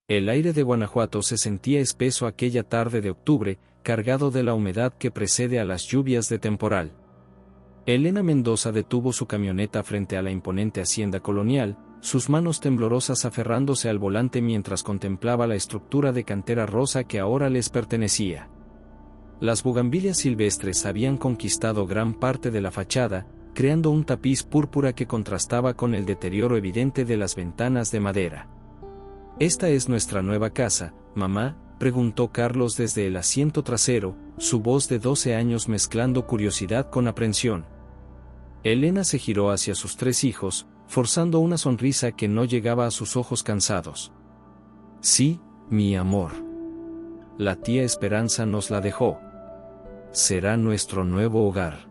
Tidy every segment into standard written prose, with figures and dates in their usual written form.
El aire de Guanajuato se sentía espeso aquella tarde de octubre, cargado de la humedad que precede a las lluvias de temporal. Elena Mendoza detuvo su camioneta frente a la imponente hacienda colonial, sus manos temblorosas aferrándose al volante mientras contemplaba la estructura de cantera rosa que ahora les pertenecía. Las bugambilias silvestres habían conquistado gran parte de la fachada, creando un tapiz púrpura que contrastaba con el deterioro evidente de las ventanas de madera. «¿Esta es nuestra nueva casa, mamá?», preguntó Carlos desde el asiento trasero, su voz de 12 años mezclando curiosidad con aprensión. Elena se giró hacia sus 3 hijos, forzando una sonrisa que no llegaba a sus ojos cansados. «Sí, mi amor. La tía Esperanza nos la dejó. Será nuestro nuevo hogar».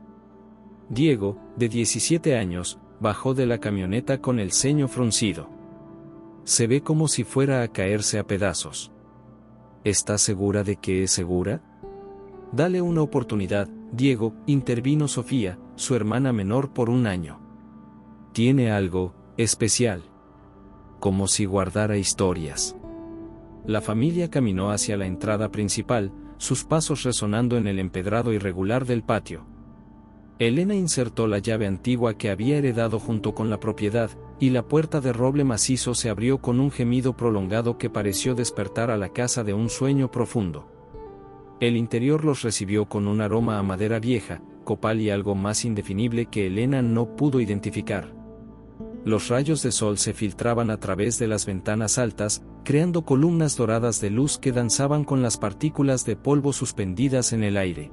Diego, de 17 años, bajó de la camioneta con el ceño fruncido. «Se ve como si fuera a caerse a pedazos». «¿Estás segura de que es segura?». «Dale una oportunidad, Diego», intervino Sofía, su hermana menor por 1 año. «Tiene algo especial. Como si guardara historias». La familia caminó hacia la entrada principal, sus pasos resonando en el empedrado irregular del patio. Elena insertó la llave antigua que había heredado junto con la propiedad, y la puerta de roble macizo se abrió con un gemido prolongado que pareció despertar a la casa de un sueño profundo. El interior los recibió con un aroma a madera vieja, copal y algo más indefinible que Elena no pudo identificar. Los rayos de sol se filtraban a través de las ventanas altas, creando columnas doradas de luz que danzaban con las partículas de polvo suspendidas en el aire.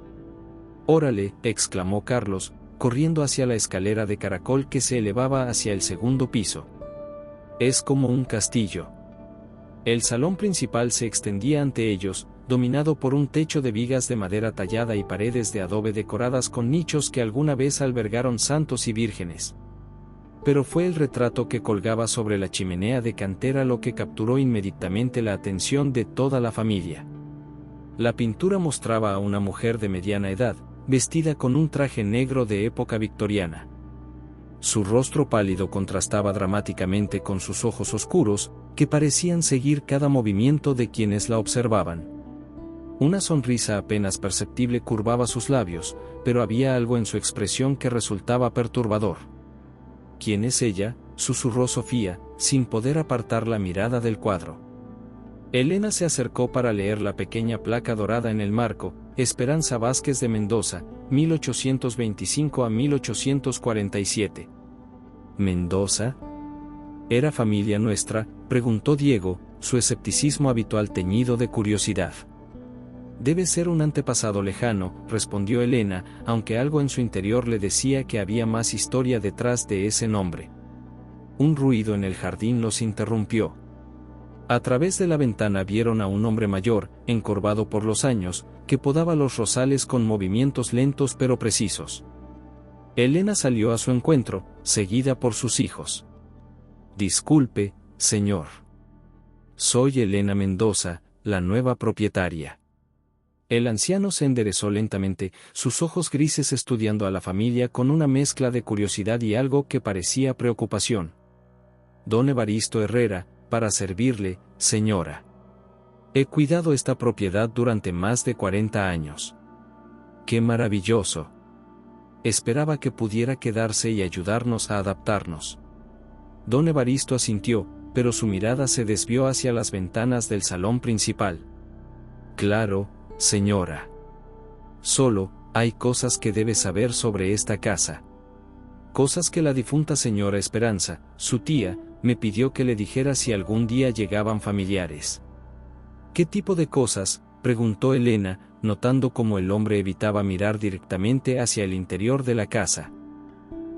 «Órale», exclamó Carlos, corriendo hacia la escalera de caracol que se elevaba hacia el segundo piso. «Es como un castillo». El salón principal se extendía ante ellos, dominado por un techo de vigas de madera tallada y paredes de adobe decoradas con nichos que alguna vez albergaron santos y vírgenes. Pero fue el retrato que colgaba sobre la chimenea de cantera lo que capturó inmediatamente la atención de toda la familia. La pintura mostraba a una mujer de mediana edad, vestida con un traje negro de época victoriana. Su rostro pálido contrastaba dramáticamente con sus ojos oscuros, que parecían seguir cada movimiento de quienes la observaban. Una sonrisa apenas perceptible curvaba sus labios, pero había algo en su expresión que resultaba perturbador. «¿Quién es ella?», susurró Sofía, sin poder apartar la mirada del cuadro. Elena se acercó para leer la pequeña placa dorada en el marco: Esperanza Vázquez de Mendoza, 1825 a 1847. «¿Mendoza? ¿Era familia nuestra?», preguntó Diego, su escepticismo habitual teñido de curiosidad. «Debe ser un antepasado lejano», respondió Elena, aunque algo en su interior le decía que había más historia detrás de ese nombre. Un ruido en el jardín los interrumpió. A través de la ventana vieron a un hombre mayor, encorvado por los años, que podaba los rosales con movimientos lentos pero precisos. Elena salió a su encuentro, seguida por sus hijos. «Disculpe, señor. Soy Elena Mendoza, la nueva propietaria». El anciano se enderezó lentamente, sus ojos grises estudiando a la familia con una mezcla de curiosidad y algo que parecía preocupación. «Don Evaristo Herrera, para servirle, señora. He cuidado esta propiedad durante más de 40 años». «¡Qué maravilloso! Esperaba que pudiera quedarse y ayudarnos a adaptarnos». Don Evaristo asintió, pero su mirada se desvió hacia las ventanas del salón principal. «Claro, señora. Solo, hay cosas que debe saber sobre esta casa. Cosas que la difunta señora Esperanza, su tía, me pidió que le dijera si algún día llegaban familiares». «¿Qué tipo de cosas?», preguntó Elena, notando cómo el hombre evitaba mirar directamente hacia el interior de la casa.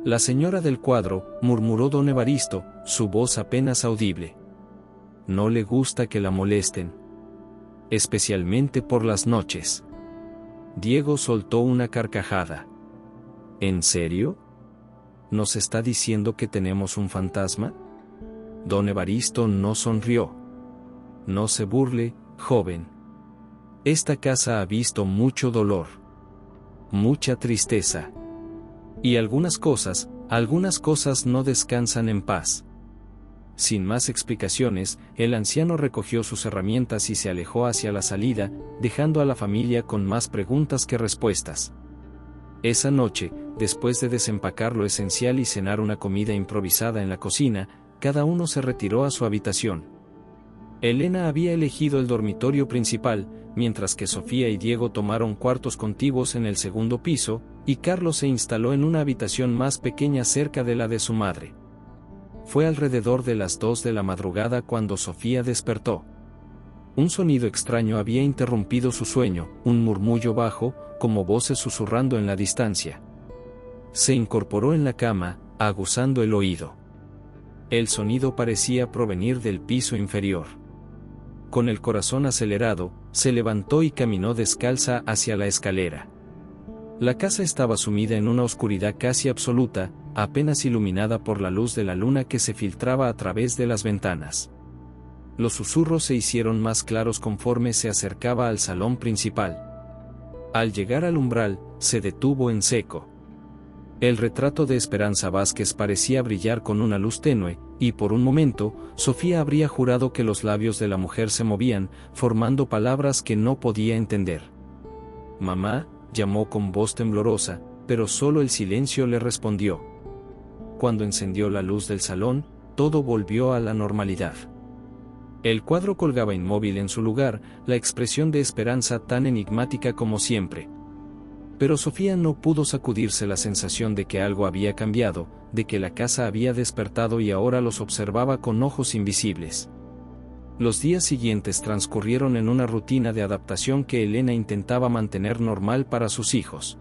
«La señora del cuadro», murmuró don Evaristo, su voz apenas audible. «No le gusta que la molesten. Especialmente por las noches». Diego soltó una carcajada. «¿En serio? ¿Nos está diciendo que tenemos un fantasma?». Don Evaristo no sonrió. «No se burle, joven. Esta casa ha visto mucho dolor, mucha tristeza. Y algunas cosas no descansan en paz. Sin más explicaciones, el anciano recogió sus herramientas y se alejó hacia la salida, dejando a la familia con más preguntas que respuestas. Esa noche, después de desempacar lo esencial y cenar una comida improvisada en la cocina, cada uno se retiró a su habitación. Elena había elegido el dormitorio principal, mientras que Sofía y Diego tomaron cuartos contiguos en el segundo piso, y Carlos se instaló en una habitación más pequeña cerca de la de su madre. Fue alrededor de las 2 de la madrugada cuando Sofía despertó. Un sonido extraño había interrumpido su sueño, un murmullo bajo, como voces susurrando en la distancia. Se incorporó en la cama, aguzando el oído. El sonido parecía provenir del piso inferior. Con el corazón acelerado, se levantó y caminó descalza hacia la escalera. La casa estaba sumida en una oscuridad casi absoluta, apenas iluminada por la luz de la luna que se filtraba a través de las ventanas. Los susurros se hicieron más claros conforme se acercaba al salón principal. Al llegar al umbral, se detuvo en seco. El retrato de Esperanza Vázquez parecía brillar con una luz tenue, y por un momento, Sofía habría jurado que los labios de la mujer se movían, formando palabras que no podía entender. «Mamá», llamó con voz temblorosa, pero solo el silencio le respondió. Cuando encendió la luz del salón, todo volvió a la normalidad. El cuadro colgaba inmóvil en su lugar, la expresión de Esperanza tan enigmática como siempre. Pero Sofía no pudo sacudirse la sensación de que algo había cambiado, de que la casa había despertado y ahora los observaba con ojos invisibles. Los días siguientes transcurrieron en una rutina de adaptación que Elena intentaba mantener normal para sus hijos.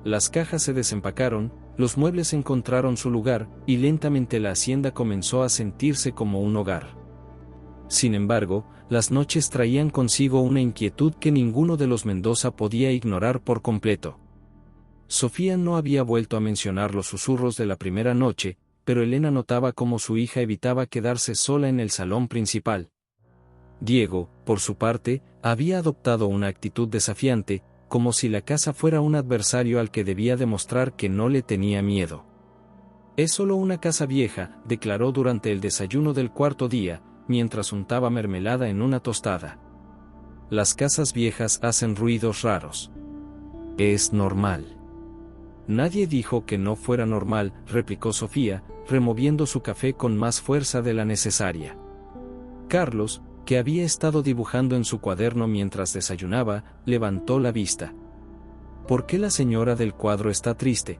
Las cajas se desempacaron, los muebles encontraron su lugar, y lentamente la hacienda comenzó a sentirse como un hogar. Sin embargo, las noches traían consigo una inquietud que ninguno de los Mendoza podía ignorar por completo. Sofía no había vuelto a mencionar los susurros de la primera noche, pero Elena notaba cómo su hija evitaba quedarse sola en el salón principal. Diego, por su parte, había adoptado una actitud desafiante, como si la casa fuera un adversario al que debía demostrar que no le tenía miedo. «Es solo una casa vieja», declaró durante el desayuno del cuarto día, mientras untaba mermelada en una tostada. «Las casas viejas hacen ruidos raros. Es normal». «Nadie dijo que no fuera normal», replicó Sofía, removiendo su café con más fuerza de la necesaria. Carlos, que había estado dibujando en su cuaderno mientras desayunaba, levantó la vista. «¿Por qué la señora del cuadro está triste?»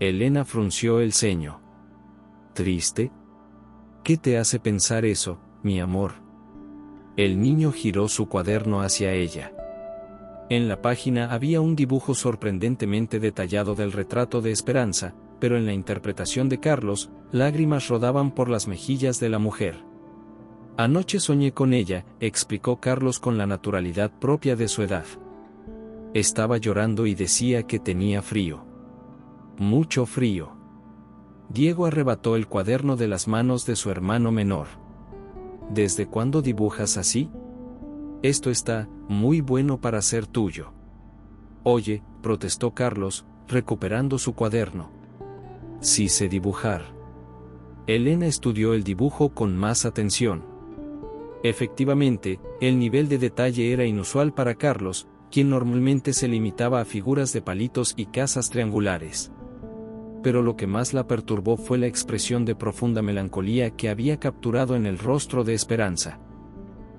Elena frunció el ceño. «¿Triste? ¿Qué te hace pensar eso, mi amor?» El niño giró su cuaderno hacia ella. En la página había un dibujo sorprendentemente detallado del retrato de Esperanza, pero en la interpretación de Carlos, lágrimas rodaban por las mejillas de la mujer. «Anoche soñé con ella», explicó Carlos con la naturalidad propia de su edad. «Estaba llorando y decía que tenía frío. Mucho frío». Diego arrebató el cuaderno de las manos de su hermano menor. «¿Desde cuándo dibujas así? Esto está muy bueno para ser tuyo». «Oye», protestó Carlos, recuperando su cuaderno. «Sí sé dibujar». Elena estudió el dibujo con más atención. Efectivamente, el nivel de detalle era inusual para Carlos, quien normalmente se limitaba a figuras de palitos y casas triangulares. Pero lo que más la perturbó fue la expresión de profunda melancolía que había capturado en el rostro de Esperanza.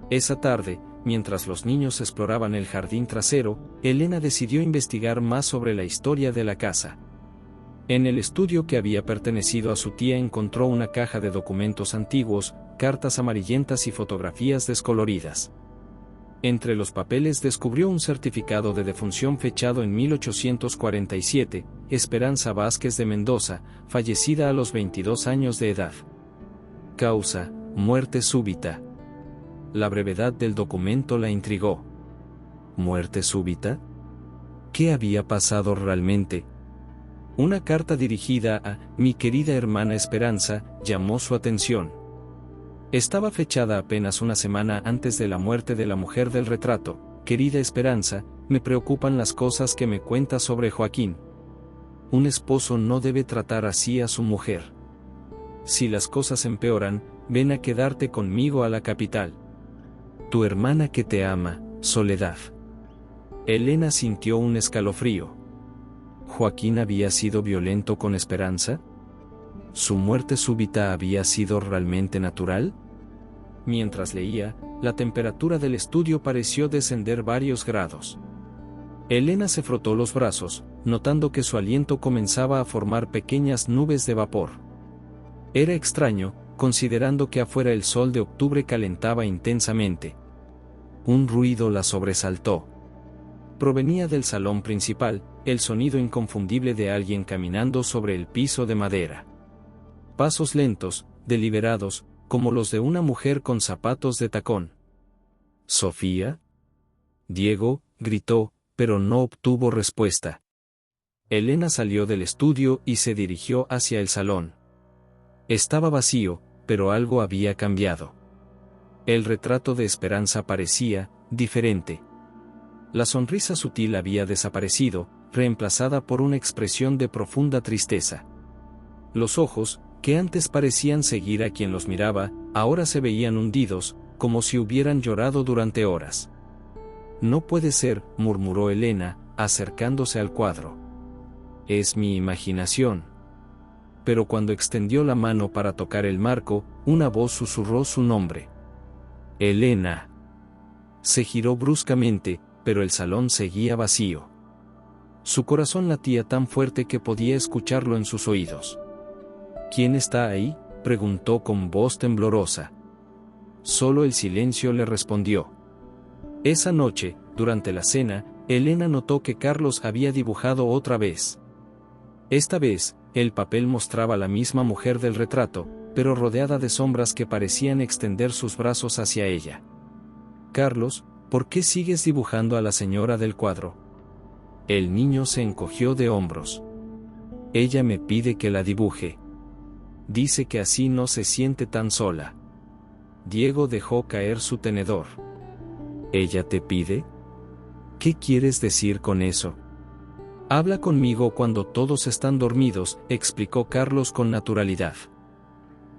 Esa tarde, mientras los niños exploraban el jardín trasero, Elena decidió investigar más sobre la historia de la casa. En el estudio que había pertenecido a su tía encontró una caja de documentos antiguos, cartas amarillentas y fotografías descoloridas. Entre los papeles descubrió un certificado de defunción fechado en 1847, Esperanza Vázquez de Mendoza, fallecida a los 22 años de edad. Causa: muerte súbita. La brevedad del documento la intrigó. ¿Muerte súbita? ¿Qué había pasado realmente? Una carta dirigida a «mi querida hermana Esperanza» llamó su atención. Estaba fechada apenas una semana antes de la muerte de la mujer del retrato. «Querida Esperanza, me preocupan las cosas que me cuentas sobre Joaquín. Un esposo no debe tratar así a su mujer. Si las cosas empeoran, ven a quedarte conmigo a la capital. Tu hermana que te ama, Soledad. Elena sintió un escalofrío. ¿Joaquín había sido violento con Esperanza? ¿Su muerte súbita había sido realmente natural? Mientras leía, la temperatura del estudio pareció descender varios grados. Elena se frotó los brazos, notando que su aliento comenzaba a formar pequeñas nubes de vapor. Era extraño, considerando que afuera el sol de octubre calentaba intensamente. Un ruido la sobresaltó. Provenía del salón principal, el sonido inconfundible de alguien caminando sobre el piso de madera. Pasos lentos, deliberados, como los de una mujer con zapatos de tacón. ¿Sofía? Diego gritó, pero no obtuvo respuesta. Elena salió del estudio y se dirigió hacia el salón. Estaba vacío, pero algo había cambiado. El retrato de Esperanza parecía diferente. La sonrisa sutil había desaparecido, reemplazada por una expresión de profunda tristeza. Los ojos, que antes parecían seguir a quien los miraba, ahora se veían hundidos, como si hubieran llorado durante horas. No puede ser, murmuró Elena, acercándose al cuadro. Es mi imaginación. Pero cuando extendió la mano para tocar el marco, una voz susurró su nombre. Elena. Se giró bruscamente, pero el salón seguía vacío. Su corazón latía tan fuerte que podía escucharlo en sus oídos. ¿Quién está ahí?, preguntó con voz temblorosa. Solo el silencio le respondió. Esa noche, durante la cena, Elena notó que Carlos había dibujado otra vez. Esta vez, el papel mostraba la misma mujer del retrato, pero rodeada de sombras que parecían extender sus brazos hacia ella. Carlos, ¿por qué sigues dibujando a la señora del cuadro? El niño se encogió de hombros. Ella me pide que la dibuje. Dice que así no se siente tan sola. Diego dejó caer su tenedor. ¿Ella te pide? ¿Qué quieres decir con eso? Habla conmigo cuando todos están dormidos, explicó Carlos con naturalidad.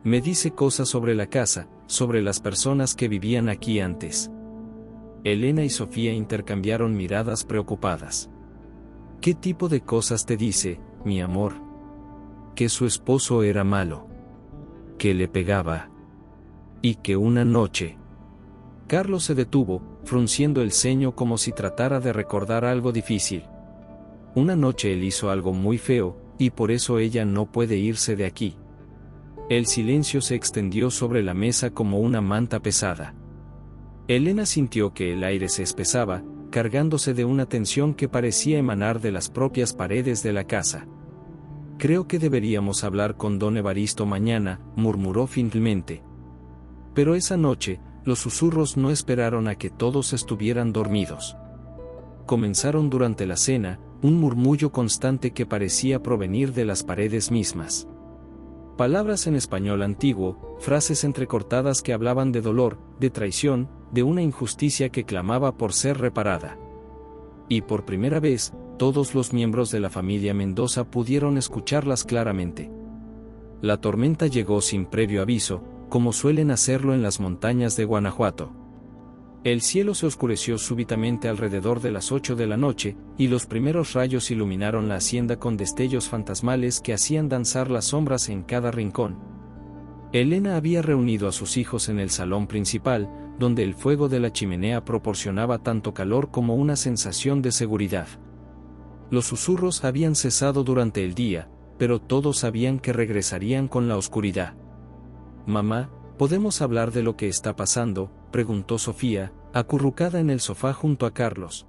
Me dice cosas sobre la casa, sobre las personas que vivían aquí antes. Elena y Sofía intercambiaron miradas preocupadas. ¿Qué tipo de cosas te dice, mi amor? Que su esposo era malo. Que le pegaba. Y que una noche... Carlos se detuvo, frunciendo el ceño como si tratara de recordar algo difícil. Una noche él hizo algo muy feo, y por eso ella no puede irse de aquí. El silencio se extendió sobre la mesa como una manta pesada. Elena sintió que el aire se espesaba, cargándose de una tensión que parecía emanar de las propias paredes de la casa. Creo que deberíamos hablar con don Evaristo mañana, murmuró finalmente. Pero esa noche, los susurros no esperaron a que todos estuvieran dormidos. Comenzaron durante la cena, un murmullo constante que parecía provenir de las paredes mismas. Palabras en español antiguo, frases entrecortadas que hablaban de dolor, de traición, de una injusticia que clamaba por ser reparada. Y por primera vez, todos los miembros de la familia Mendoza pudieron escucharlas claramente. La tormenta llegó sin previo aviso, como suelen hacerlo en las montañas de Guanajuato. El cielo se oscureció súbitamente alrededor de las 8 de la noche, y los primeros rayos iluminaron la hacienda con destellos fantasmales que hacían danzar las sombras en cada rincón. Elena había reunido a sus hijos en el salón principal, donde el fuego de la chimenea proporcionaba tanto calor como una sensación de seguridad. Los susurros habían cesado durante el día, pero todos sabían que regresarían con la oscuridad. «Mamá, ¿podemos hablar de lo que está pasando?», preguntó Sofía, acurrucada en el sofá junto a Carlos.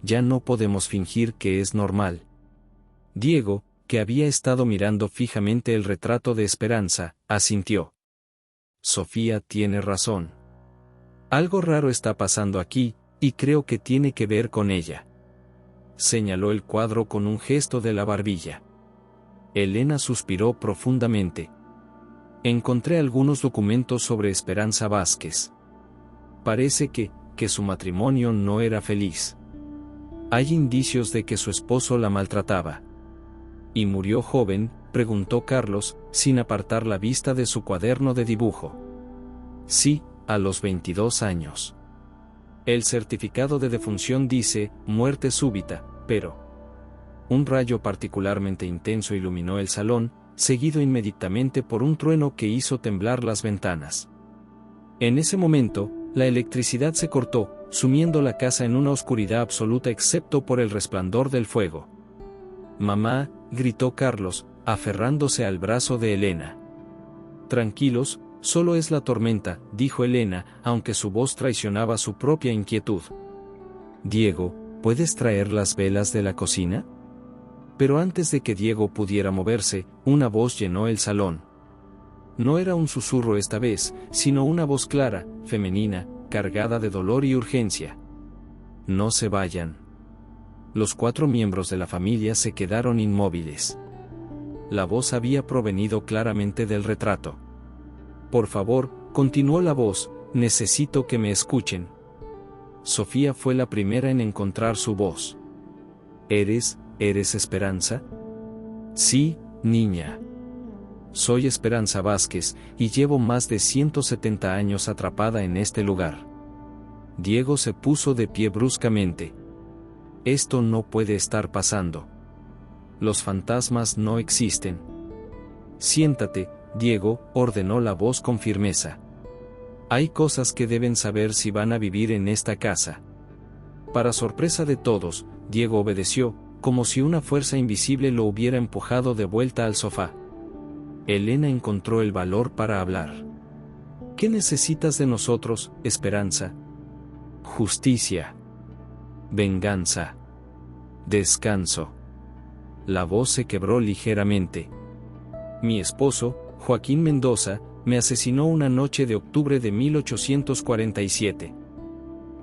«Ya no podemos fingir que es normal». Diego, que había estado mirando fijamente el retrato de Esperanza, asintió. «Sofía tiene razón. Algo raro está pasando aquí, y creo que tiene que ver con ella». Señaló el cuadro con un gesto de la barbilla. Elena suspiró profundamente. Encontré algunos documentos sobre Esperanza Vázquez. Parece que su matrimonio no era feliz. Hay indicios de que su esposo la maltrataba. Y murió joven, preguntó Carlos, sin apartar la vista de su cuaderno de dibujo. Sí, a los 22 años. El certificado de defunción dice, muerte súbita, pero... Un rayo particularmente intenso iluminó el salón, seguido inmediatamente por un trueno que hizo temblar las ventanas. En ese momento, la electricidad se cortó, sumiendo la casa en una oscuridad absoluta excepto por el resplandor del fuego. «Mamá», gritó Carlos, aferrándose al brazo de Elena. «Tranquilos, solo es la tormenta», dijo Elena, aunque su voz traicionaba su propia inquietud. «Diego, ¿puedes traer las velas de la cocina?». Pero antes de que Diego pudiera moverse, una voz llenó el salón. No era un susurro esta vez, sino una voz clara, femenina, cargada de dolor y urgencia. «No se vayan». Los 4 miembros de la familia se quedaron inmóviles. La voz había provenido claramente del retrato. «Por favor», continuó la voz, «necesito que me escuchen». Sofía fue la primera en encontrar su voz. ¿Eres Esperanza? Sí, niña. Soy Esperanza Vázquez, y llevo más de 170 años atrapada en este lugar. Diego se puso de pie bruscamente. Esto no puede estar pasando. Los fantasmas no existen. Siéntate, Diego, ordenó la voz con firmeza. Hay cosas que deben saber si van a vivir en esta casa. Para sorpresa de todos, Diego obedeció, como si una fuerza invisible lo hubiera empujado de vuelta al sofá. Elena encontró el valor para hablar. ¿Qué necesitas de nosotros, Esperanza? Justicia. Venganza. Descanso. La voz se quebró ligeramente. Mi esposo, Joaquín Mendoza, me asesinó una noche de octubre de 1847.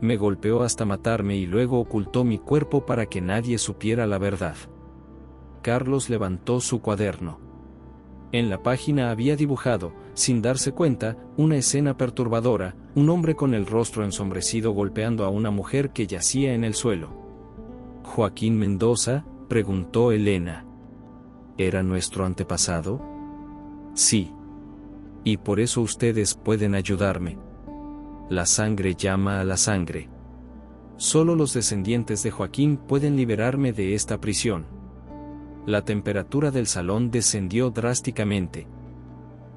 Me golpeó hasta matarme y luego ocultó mi cuerpo para que nadie supiera la verdad. Carlos levantó su cuaderno. En la página había dibujado, sin darse cuenta, una escena perturbadora, un hombre con el rostro ensombrecido golpeando a una mujer que yacía en el suelo. «¿Joaquín Mendoza?», preguntó Elena. «¿Era nuestro antepasado?». «Sí. Y por eso ustedes pueden ayudarme. La sangre llama a la sangre. Solo los descendientes de Joaquín pueden liberarme de esta prisión». La temperatura del salón descendió drásticamente.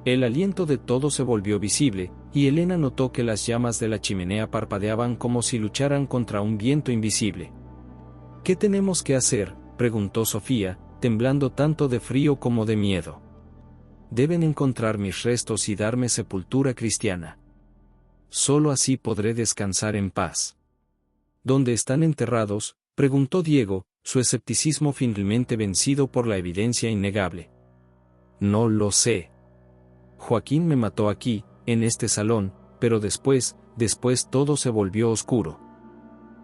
El aliento de todos se volvió visible, y Elena notó que las llamas de la chimenea parpadeaban como si lucharan contra un viento invisible. «¿Qué tenemos que hacer?», preguntó Sofía, temblando tanto de frío como de miedo. «Deben encontrar mis restos y darme sepultura cristiana. Solo así podré descansar en paz». «¿Dónde están enterrados?», preguntó Diego, su escepticismo finalmente vencido por la evidencia innegable. «No lo sé. Joaquín me mató aquí, en este salón, pero después todo se volvió oscuro.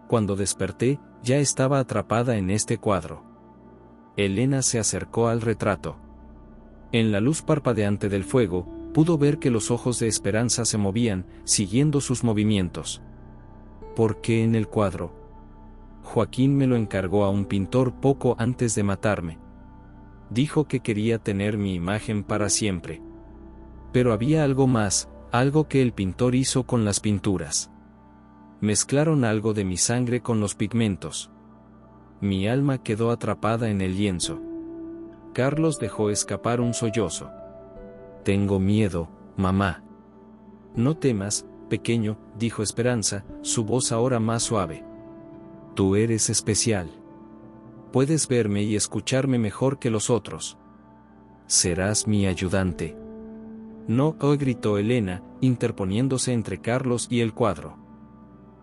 Cuando desperté, ya estaba atrapada en este cuadro». Elena se acercó al retrato. En la luz parpadeante del fuego, pudo ver que los ojos de Esperanza se movían, siguiendo sus movimientos. «¿Por qué en el cuadro?». «Joaquín me lo encargó a un pintor poco antes de matarme. Dijo que quería tener mi imagen para siempre. Pero había algo más, algo que el pintor hizo con las pinturas. Mezclaron algo de mi sangre con los pigmentos. Mi alma quedó atrapada en el lienzo». Carlos dejó escapar un sollozo. «Tengo miedo, mamá». «No temas, pequeño», dijo Esperanza, su voz ahora más suave. «Tú eres especial. Puedes verme y escucharme mejor que los otros. Serás mi ayudante». «No», gritó Elena, interponiéndose entre Carlos y el cuadro.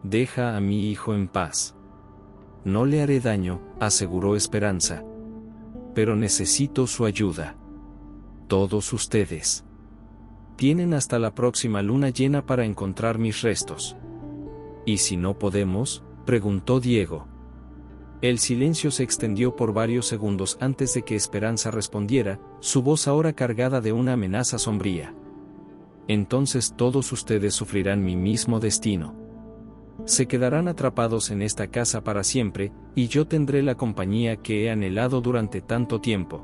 «Deja a mi hijo en paz». «No le haré daño», aseguró Esperanza. «Pero necesito su ayuda. Todos ustedes. Tienen hasta la próxima luna llena para encontrar mis restos». «¿Y si no podemos?», preguntó Diego. El silencio se extendió por varios segundos antes de que Esperanza respondiera, su voz ahora cargada de una amenaza sombría. «Entonces todos ustedes sufrirán mi mismo destino. Se quedarán atrapados en esta casa para siempre, y yo tendré la compañía que he anhelado durante tanto tiempo».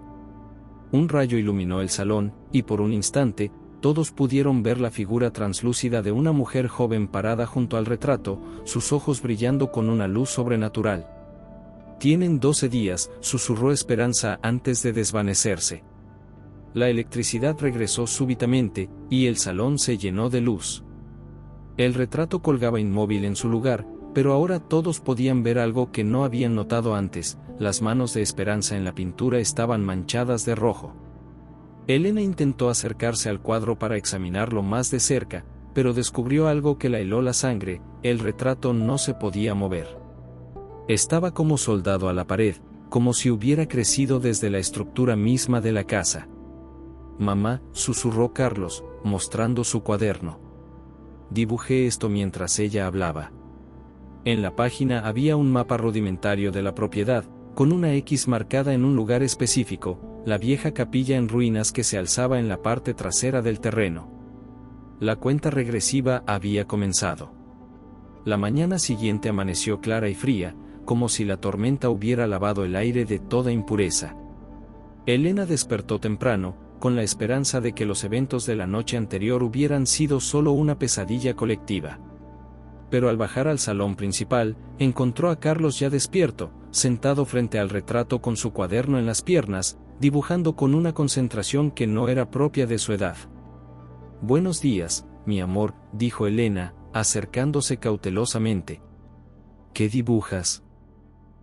Un rayo iluminó el salón, y por un instante, todos pudieron ver la figura translúcida de una mujer joven parada junto al retrato, sus ojos brillando con una luz sobrenatural. «Tienen 12 días», susurró Esperanza antes de desvanecerse. La electricidad regresó súbitamente, y el salón se llenó de luz. El retrato colgaba inmóvil en su lugar, pero ahora todos podían ver algo que no habían notado antes: las manos de Esperanza en la pintura estaban manchadas de rojo. Elena intentó acercarse al cuadro para examinarlo más de cerca, pero descubrió algo que la heló la sangre: el retrato no se podía mover. Estaba como soldado a la pared, como si hubiera crecido desde la estructura misma de la casa. «Mamá», susurró Carlos, mostrando su cuaderno. «Dibujé esto mientras ella hablaba». En la página había un mapa rudimentario de la propiedad, con una X marcada en un lugar específico, la vieja capilla en ruinas que se alzaba en la parte trasera del terreno. La cuenta regresiva había comenzado. La mañana siguiente amaneció clara y fría, como si la tormenta hubiera lavado el aire de toda impureza. Elena despertó temprano, con la esperanza de que los eventos de la noche anterior hubieran sido solo una pesadilla colectiva. Pero al bajar al salón principal, encontró a Carlos ya despierto, sentado frente al retrato con su cuaderno en las piernas, dibujando con una concentración que no era propia de su edad. «Buenos días, mi amor», dijo Elena, acercándose cautelosamente. «¿Qué dibujas?».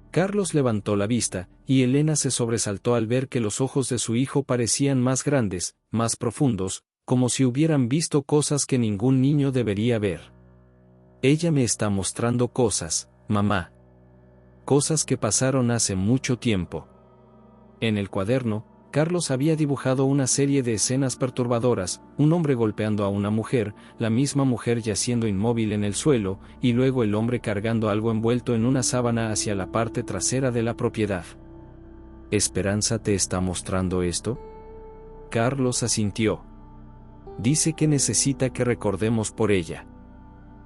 Carlos levantó la vista, y Elena se sobresaltó al ver que los ojos de su hijo parecían más grandes, más profundos, como si hubieran visto cosas que ningún niño debería ver. «Ella me está mostrando cosas, mamá. Cosas que pasaron hace mucho tiempo». En el cuaderno, Carlos había dibujado una serie de escenas perturbadoras: un hombre golpeando a una mujer, la misma mujer yaciendo inmóvil en el suelo, y luego el hombre cargando algo envuelto en una sábana hacia la parte trasera de la propiedad. «¿Esperanza te está mostrando esto?». Carlos asintió. «Dice que necesita que recordemos por ella.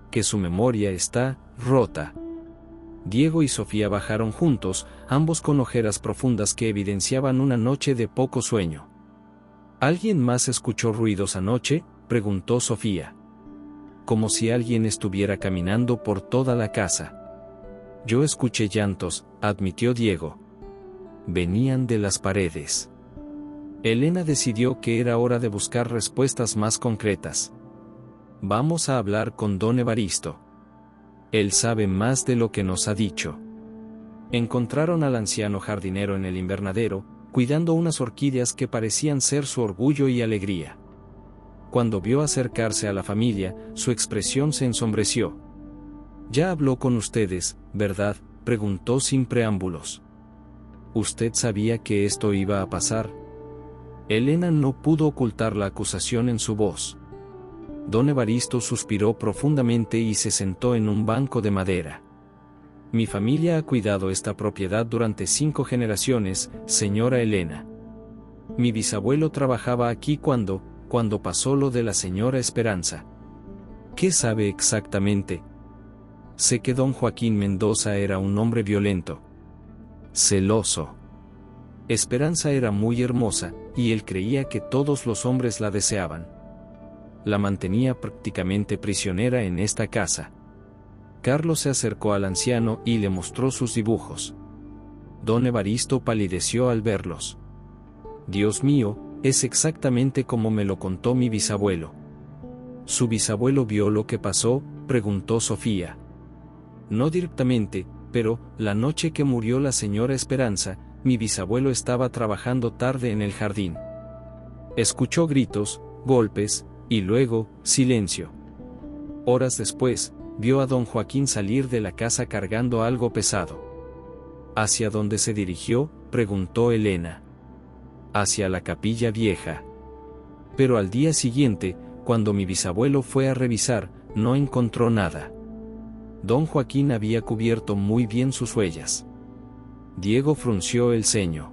Que su memoria está rota». Diego y Sofía bajaron juntos, ambos con ojeras profundas que evidenciaban una noche de poco sueño. «¿Alguien más escuchó ruidos anoche?», preguntó Sofía. «Como si alguien estuviera caminando por toda la casa». «Yo escuché llantos», admitió Diego. «Venían de las paredes». Elena decidió que era hora de buscar respuestas más concretas. «Vamos a hablar con don Evaristo. Él sabe más de lo que nos ha dicho». Encontraron al anciano jardinero en el invernadero, cuidando unas orquídeas que parecían ser su orgullo y alegría. Cuando vio acercarse a la familia, su expresión se ensombreció. «¿Ya habló con ustedes, verdad?», preguntó sin preámbulos. «¿Usted sabía que esto iba a pasar?». Elena no pudo ocultar la acusación en su voz. Don Evaristo suspiró profundamente y se sentó en un banco de madera. «Mi familia ha cuidado esta propiedad durante 5 generaciones, señora Elena. Mi bisabuelo trabajaba aquí cuando pasó lo de la señora Esperanza». «¿Qué sabe exactamente?». «Sé que don Joaquín Mendoza era un hombre violento. Celoso. Esperanza era muy hermosa, y él creía que todos los hombres la deseaban. La mantenía prácticamente prisionera en esta casa». Carlos se acercó al anciano y le mostró sus dibujos. Don Evaristo palideció al verlos. «Dios mío, es exactamente como me lo contó mi bisabuelo». «¿Su bisabuelo vio lo que pasó?», preguntó Sofía. «No directamente, pero, la noche que murió la señora Esperanza, mi bisabuelo estaba trabajando tarde en el jardín. Escuchó gritos, golpes, y luego, silencio. Horas después, vio a don Joaquín salir de la casa cargando algo pesado». «¿Hacia dónde se dirigió?», preguntó Elena. «Hacia la capilla vieja. Pero al día siguiente, cuando mi bisabuelo fue a revisar, no encontró nada. Don Joaquín había cubierto muy bien sus huellas». Diego frunció el ceño.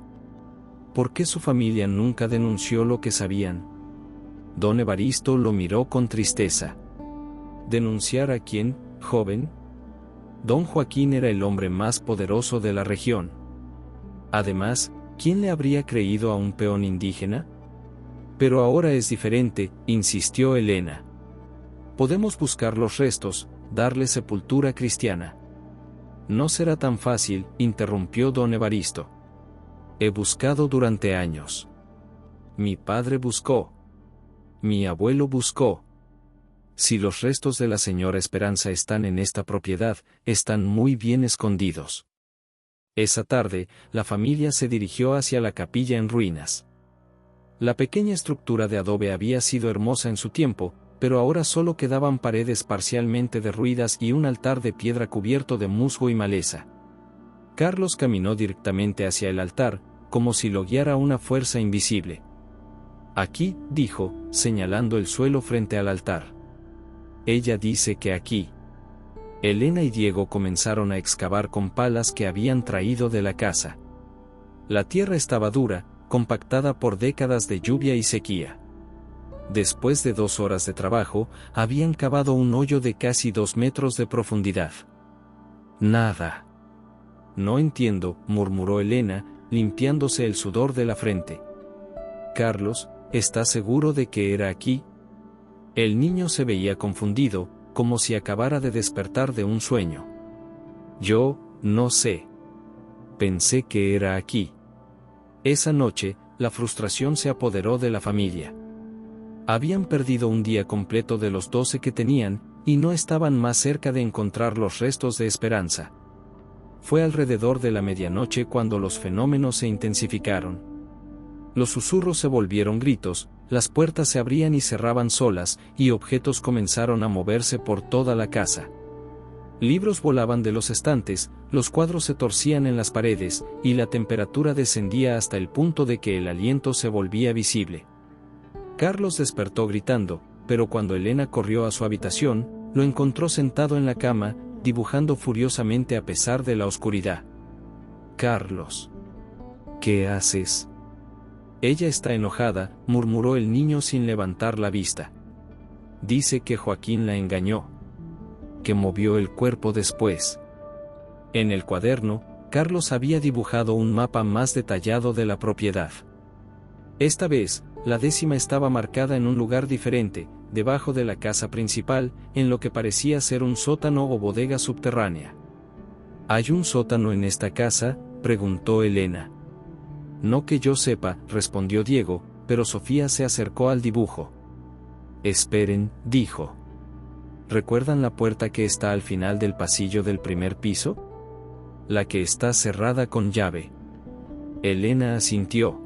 «¿Por qué su familia nunca denunció lo que sabían?». Don Evaristo lo miró con tristeza. «¿Denunciar a quién, joven?». Don Joaquín era el hombre más poderoso de la región. Además, ¿Quién le habría creído a un peón indígena? Pero ahora es diferente, insistió Elena. Podemos buscar los restos, darle sepultura cristiana. No será tan fácil, interrumpió don Evaristo. He buscado durante años. Mi padre buscó. Mi abuelo buscó. Si los restos de la señora Esperanza están en esta propiedad, están muy bien escondidos. Esa tarde, la familia se dirigió hacia la capilla en ruinas. La pequeña estructura de adobe había sido hermosa en su tiempo, pero ahora solo quedaban paredes parcialmente derruidas y un altar de piedra cubierto de musgo y maleza. Carlos caminó directamente hacia el altar, como si lo guiara una fuerza invisible. Aquí, dijo, señalando el suelo frente al altar. Ella dice que aquí. Elena y Diego comenzaron a excavar con palas que habían traído de la casa. La tierra estaba dura, compactada por décadas de lluvia y sequía. Después de 2 horas de trabajo, habían cavado un hoyo de casi 2 metros de profundidad. Nada. No entiendo, murmuró Elena, limpiándose el sudor de la frente. Carlos, ¿estás seguro de que era aquí? El niño se veía confundido, como si acabara de despertar de un sueño. Yo, no sé. Pensé que era aquí. Esa noche, la frustración se apoderó de la familia. Habían perdido un día completo de los 12 que tenían, y no estaban más cerca de encontrar los restos de Esperanza. Fue alrededor de la medianoche cuando los fenómenos se intensificaron. Los susurros se volvieron gritos, las puertas se abrían y cerraban solas, y objetos comenzaron a moverse por toda la casa. Libros volaban de los estantes, los cuadros se torcían en las paredes, y la temperatura descendía hasta el punto de que el aliento se volvía visible. Carlos despertó gritando, pero cuando Elena corrió a su habitación, lo encontró sentado en la cama, dibujando furiosamente a pesar de la oscuridad. Carlos. ¿Qué haces? Ella está enojada, murmuró el niño sin levantar la vista. Dice que Joaquín la engañó. Que movió el cuerpo después. En el cuaderno, Carlos había dibujado un mapa más detallado de la propiedad. Esta vez, la 10ª estaba marcada en un lugar diferente, debajo de la casa principal, en lo que parecía ser un sótano o bodega subterránea. ¿Hay un sótano en esta casa?, preguntó Elena. No que yo sepa, respondió Diego, pero Sofía se acercó al dibujo. Esperen, dijo. ¿Recuerdan la puerta que está al final del pasillo del primer piso? La que está cerrada con llave. Elena asintió.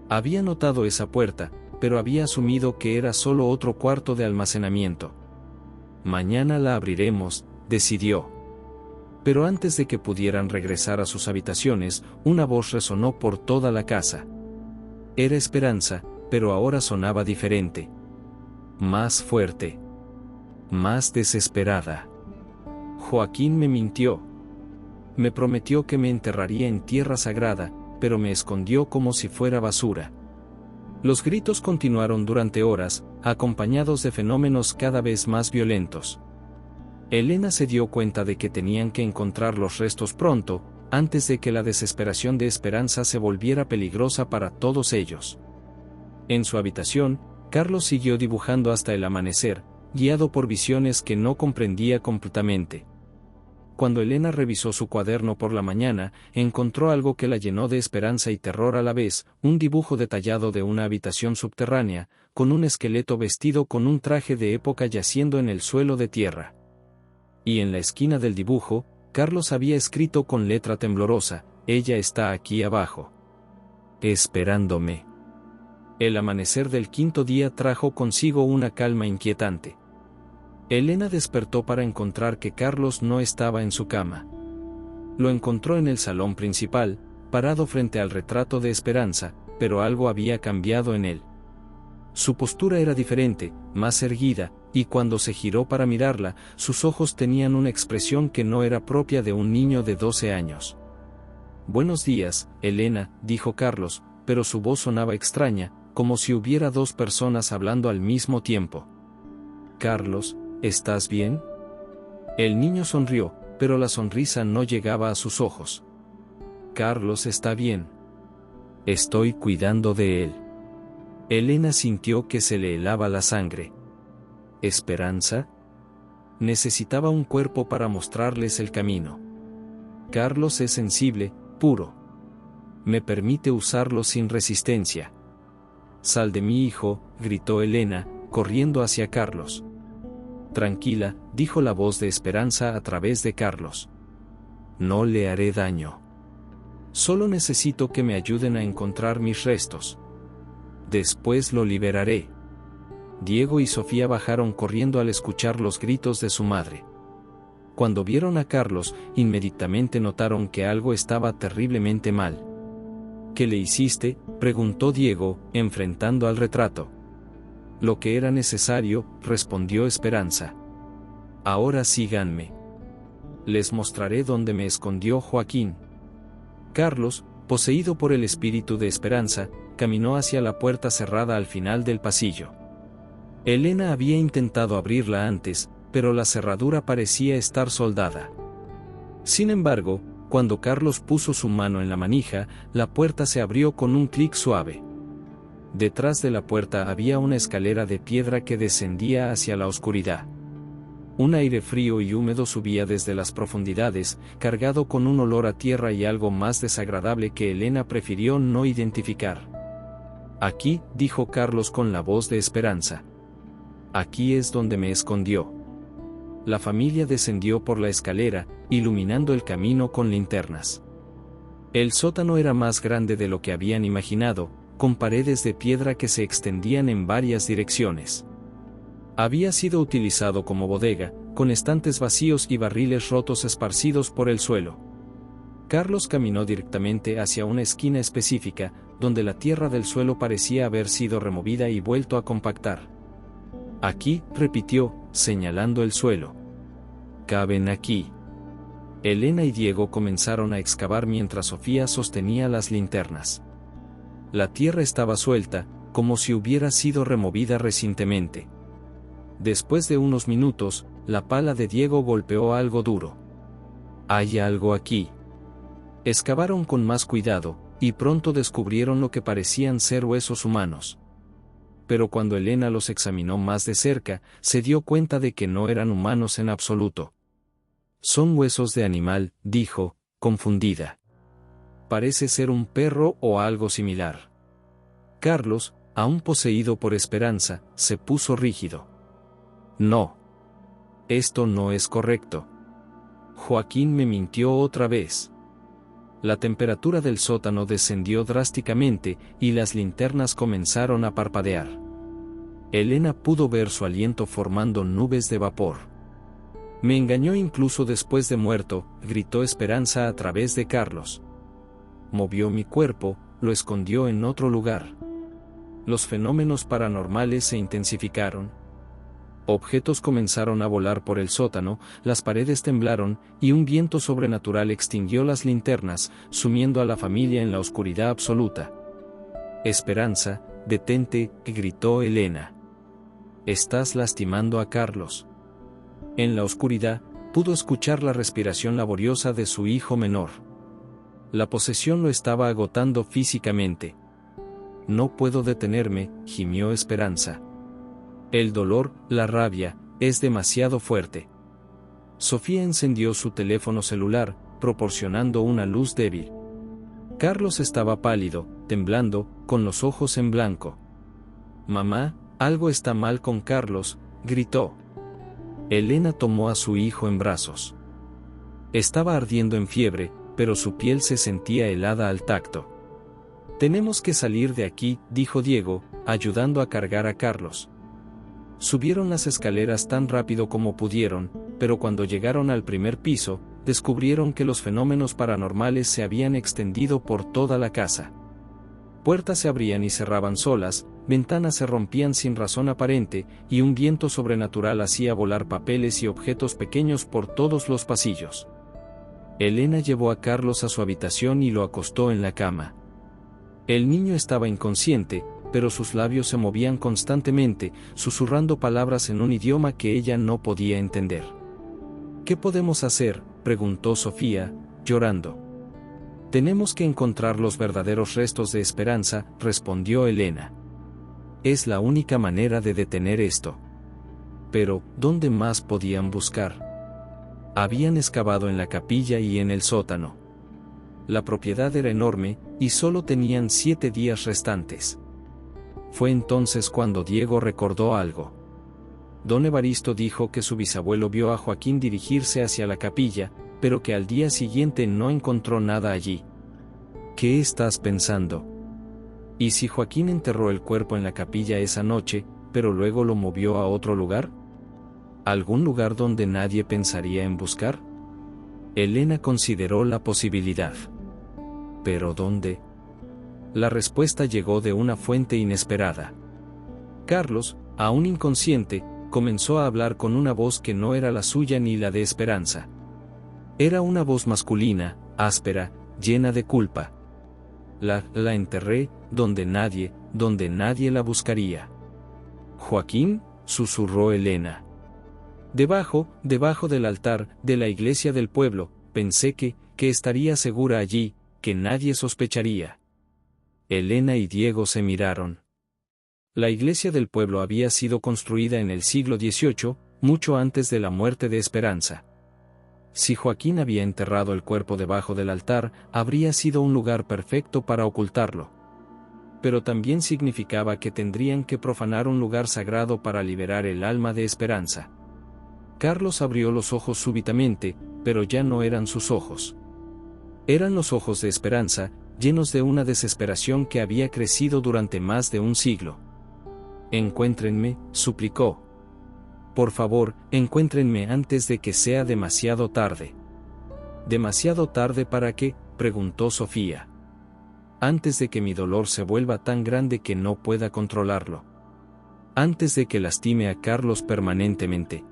Había notado esa puerta, pero había asumido que era solo otro cuarto de almacenamiento. Mañana la abriremos, decidió. Pero antes de que pudieran regresar a sus habitaciones, una voz resonó por toda la casa. Era Esperanza, pero ahora sonaba diferente. Más fuerte. Más desesperada. Joaquín me mintió. Me prometió que me enterraría en tierra sagrada, pero me escondió como si fuera basura. Los gritos continuaron durante horas, acompañados de fenómenos cada vez más violentos. Elena se dio cuenta de que tenían que encontrar los restos pronto, antes de que la desesperación de Esperanza se volviera peligrosa para todos ellos. En su habitación, Carlos siguió dibujando hasta el amanecer, guiado por visiones que no comprendía completamente. Cuando Elena revisó su cuaderno por la mañana, encontró algo que la llenó de esperanza y terror a la vez, un dibujo detallado de una habitación subterránea, con un esqueleto vestido con un traje de época yaciendo en el suelo de tierra. Y en la esquina del dibujo, Carlos había escrito con letra temblorosa, «Ella está aquí abajo. Esperándome». El amanecer del 5.º día trajo consigo una calma inquietante. Elena despertó para encontrar que Carlos no estaba en su cama. Lo encontró en el salón principal, parado frente al retrato de Esperanza, pero algo había cambiado en él. Su postura era diferente, más erguida, y cuando se giró para mirarla, sus ojos tenían una expresión que no era propia de un niño de 12 años. «Buenos días, Elena», dijo Carlos, pero su voz sonaba extraña, como si hubiera 2 personas hablando al mismo tiempo. «Carlos, ¿estás bien?». El niño sonrió, pero la sonrisa no llegaba a sus ojos. «Carlos está bien. Estoy cuidando de él. Elena sintió que se le helaba la sangre. ¿Esperanza? Necesitaba un cuerpo para mostrarles el camino. Carlos es sensible, puro. Me permite usarlo sin resistencia. Sal de mi hijo, gritó Elena, corriendo hacia Carlos. Tranquila, dijo la voz de Esperanza a través de Carlos. No le haré daño. Solo necesito que me ayuden a encontrar mis restos. Después lo liberaré. Diego y Sofía bajaron corriendo al escuchar los gritos de su madre. Cuando vieron a Carlos, inmediatamente notaron que algo estaba terriblemente mal. ¿Qué le hiciste?, preguntó Diego, enfrentando al retrato. Lo que era necesario, respondió Esperanza. Ahora síganme. Les mostraré dónde me escondió Joaquín. Carlos, poseído por el espíritu de Esperanza, caminó hacia la puerta cerrada al final del pasillo. Elena había intentado abrirla antes, pero la cerradura parecía estar soldada. Sin embargo, cuando Carlos puso su mano en la manija, la puerta se abrió con un clic suave. Detrás de la puerta había una escalera de piedra que descendía hacia la oscuridad. Un aire frío y húmedo subía desde las profundidades, cargado con un olor a tierra y algo más desagradable que Elena prefirió no identificar. Aquí, dijo Carlos con la voz de Esperanza. Aquí es donde me escondió. La familia descendió por la escalera, iluminando el camino con linternas. El sótano era más grande de lo que habían imaginado, con paredes de piedra que se extendían en varias direcciones. Había sido utilizado como bodega, con estantes vacíos y barriles rotos esparcidos por el suelo. Carlos caminó directamente hacia una esquina específica, donde la tierra del suelo parecía haber sido removida y vuelto a compactar. Aquí, repitió, señalando el suelo. Caben aquí. Elena y Diego comenzaron a excavar mientras Sofía sostenía las linternas. La tierra estaba suelta, como si hubiera sido removida recientemente. Después de unos minutos, la pala de Diego golpeó algo duro. Hay algo aquí. Excavaron con más cuidado, y pronto descubrieron lo que parecían ser huesos humanos. Pero cuando Elena los examinó más de cerca, se dio cuenta de que no eran humanos en absoluto. Son huesos de animal, dijo, confundida. Parece ser un perro o algo similar. Carlos, aún poseído por Esperanza, se puso rígido. No. Esto no es correcto. Joaquín me mintió otra vez. La temperatura del sótano descendió drásticamente, y las linternas comenzaron a parpadear. Elena pudo ver su aliento formando nubes de vapor. Me engañó incluso después de muerto, gritó Esperanza a través de Carlos. Movió mi cuerpo, lo escondió en otro lugar. Los fenómenos paranormales se intensificaron. Objetos comenzaron a volar por el sótano, las paredes temblaron, y un viento sobrenatural extinguió las linternas, sumiendo a la familia en la oscuridad absoluta. Esperanza, detente, gritó Elena. Estás lastimando a Carlos. En la oscuridad, pudo escuchar la respiración laboriosa de su hijo menor. La posesión lo estaba agotando físicamente. No puedo detenerme, gimió Esperanza. El dolor, la rabia, es demasiado fuerte. Sofía encendió su teléfono celular, proporcionando una luz débil. Carlos estaba pálido, temblando, con los ojos en blanco. Mamá, algo está mal con Carlos, gritó. Elena tomó a su hijo en brazos. Estaba ardiendo en fiebre, pero su piel se sentía helada al tacto. Tenemos que salir de aquí, dijo Diego, ayudando a cargar a Carlos. Subieron las escaleras tan rápido como pudieron, pero cuando llegaron al primer piso, descubrieron que los fenómenos paranormales se habían extendido por toda la casa. Puertas se abrían y cerraban solas, ventanas se rompían sin razón aparente, y un viento sobrenatural hacía volar papeles y objetos pequeños por todos los pasillos. Elena llevó a Carlos a su habitación y lo acostó en la cama. El niño estaba inconsciente, pero sus labios se movían constantemente, susurrando palabras en un idioma que ella no podía entender. ¿Qué podemos hacer?, preguntó Sofía, llorando. Tenemos que encontrar los verdaderos restos de esperanza, respondió Elena. Es la única manera de detener esto. Pero, ¿dónde más podían buscar? Habían excavado en la capilla y en el sótano. La propiedad era enorme, y solo tenían 7 días restantes. Fue entonces cuando Diego recordó algo. Don Evaristo dijo que su bisabuelo vio a Joaquín dirigirse hacia la capilla, pero que al día siguiente no encontró nada allí. ¿Qué estás pensando? ¿Y si Joaquín enterró el cuerpo en la capilla esa noche, pero luego lo movió a otro lugar? ¿Algún lugar donde nadie pensaría en buscar? Elena consideró la posibilidad. ¿Pero dónde? La respuesta llegó de una fuente inesperada. Carlos, aún inconsciente, comenzó a hablar con una voz que no era la suya ni la de Esperanza. Era una voz masculina, áspera, llena de culpa. La enterré, donde nadie la buscaría. Joaquín, susurró Elena. Debajo del altar, de la iglesia del pueblo, pensé que estaría segura allí, que nadie sospecharía. Elena y Diego se miraron. La iglesia del pueblo había sido construida en el siglo XVIII, mucho antes de la muerte de Esperanza. Si Joaquín había enterrado el cuerpo debajo del altar, habría sido un lugar perfecto para ocultarlo. Pero también significaba que tendrían que profanar un lugar sagrado para liberar el alma de Esperanza. Carlos abrió los ojos súbitamente, pero ya no eran sus ojos. Eran los ojos de Esperanza, llenos de una desesperación que había crecido durante más de un siglo. Encuéntrenme, suplicó. Por favor, encuéntrenme antes de que sea demasiado tarde. ¿Demasiado tarde para qué?, preguntó Sofía. Antes de que mi dolor se vuelva tan grande que no pueda controlarlo. Antes de que lastime a Carlos permanentemente.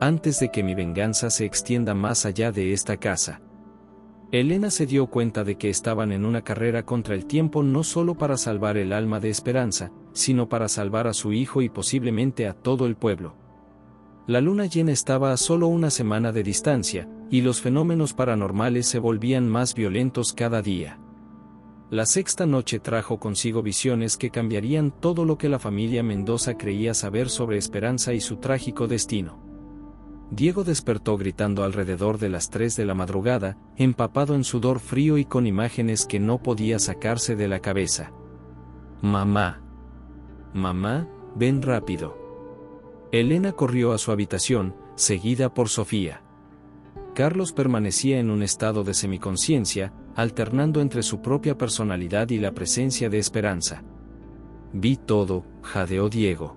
Antes de que mi venganza se extienda más allá de esta casa. Elena se dio cuenta de que estaban en una carrera contra el tiempo no solo para salvar el alma de Esperanza, sino para salvar a su hijo y posiblemente a todo el pueblo. La luna llena estaba a solo una semana de distancia, y los fenómenos paranormales se volvían más violentos cada día. La sexta noche trajo consigo visiones que cambiarían todo lo que la familia Mendoza creía saber sobre Esperanza y su trágico destino. Diego despertó gritando alrededor de las 3 de la madrugada, empapado en sudor frío y con imágenes que no podía sacarse de la cabeza. «Mamá. Mamá, ven rápido». Elena corrió a su habitación, seguida por Sofía. Carlos permanecía en un estado de semiconciencia, alternando entre su propia personalidad y la presencia de Esperanza. «Vi todo», jadeó Diego.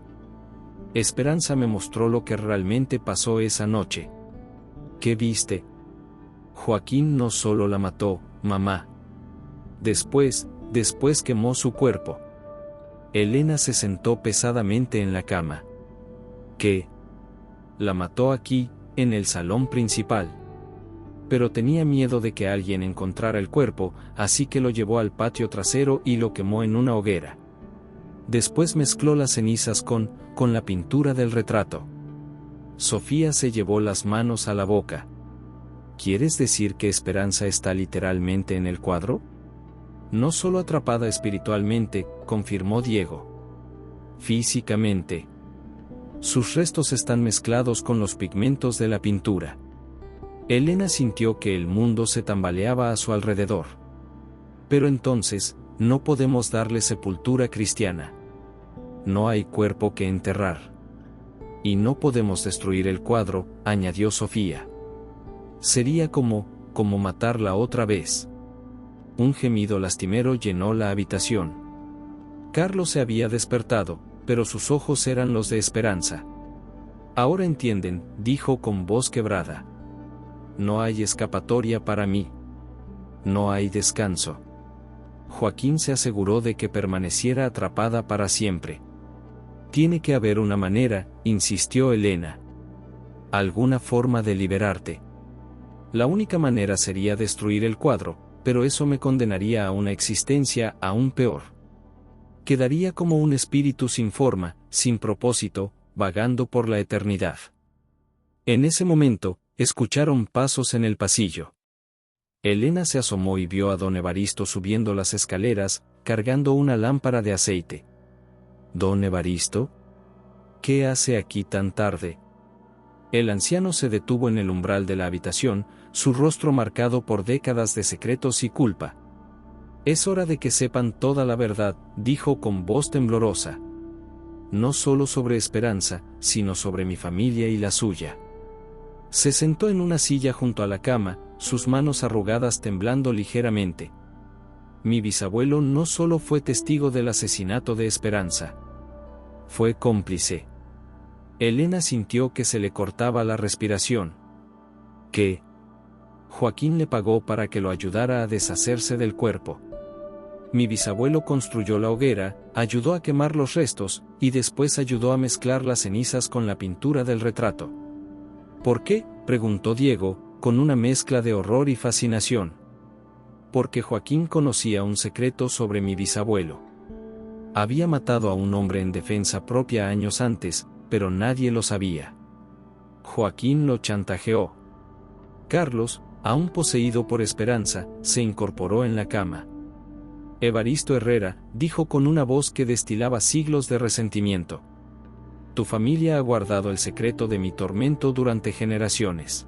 Esperanza me mostró lo que realmente pasó esa noche. ¿Qué viste? Joaquín no solo la mató, mamá. Después quemó su cuerpo. Elena se sentó pesadamente en la cama. ¿Qué? La mató aquí, en el salón principal. Pero tenía miedo de que alguien encontrara el cuerpo, así que lo llevó al patio trasero y lo quemó en una hoguera. Después mezcló las cenizas con la pintura del retrato. Sofía se llevó las manos a la boca. ¿Quieres decir que Esperanza está literalmente en el cuadro? No solo atrapada espiritualmente, confirmó Diego. Físicamente. Sus restos están mezclados con los pigmentos de la pintura. Elena sintió que el mundo se tambaleaba a su alrededor. Pero entonces, no podemos darle sepultura cristiana. No hay cuerpo que enterrar. Y no podemos destruir el cuadro, añadió Sofía. Sería como matarla otra vez. Un gemido lastimero llenó la habitación. Carlos se había despertado, pero sus ojos eran los de Esperanza. Ahora entienden, dijo con voz quebrada. No hay escapatoria para mí. No hay descanso. Joaquín se aseguró de que permaneciera atrapada para siempre. Tiene que haber una manera, insistió Elena. Alguna forma de liberarte. La única manera sería destruir el cuadro, pero eso me condenaría a una existencia aún peor. Quedaría como un espíritu sin forma, sin propósito, vagando por la eternidad. En ese momento, escucharon pasos en el pasillo. Elena se asomó y vio a don Evaristo subiendo las escaleras, cargando una lámpara de aceite. ¿Don Evaristo? ¿Qué hace aquí tan tarde? El anciano se detuvo en el umbral de la habitación, su rostro marcado por décadas de secretos y culpa. Es hora de que sepan toda la verdad, dijo con voz temblorosa. No solo sobre Esperanza, sino sobre mi familia y la suya. Se sentó en una silla junto a la cama, sus manos arrugadas temblando ligeramente. Mi bisabuelo no solo fue testigo del asesinato de Esperanza. Fue cómplice. Elena sintió que se le cortaba la respiración. ¿Qué? Joaquín le pagó para que lo ayudara a deshacerse del cuerpo. Mi bisabuelo construyó la hoguera, ayudó a quemar los restos, y después ayudó a mezclar las cenizas con la pintura del retrato. ¿Por qué?, preguntó Diego, con una mezcla de horror y fascinación. Porque Joaquín conocía un secreto sobre mi bisabuelo. Había matado a un hombre en defensa propia años antes, pero nadie lo sabía. Joaquín lo chantajeó. Carlos, aún poseído por Esperanza, se incorporó en la cama. Evaristo Herrera, dijo con una voz que destilaba siglos de resentimiento. Tu familia ha guardado el secreto de mi tormento durante generaciones.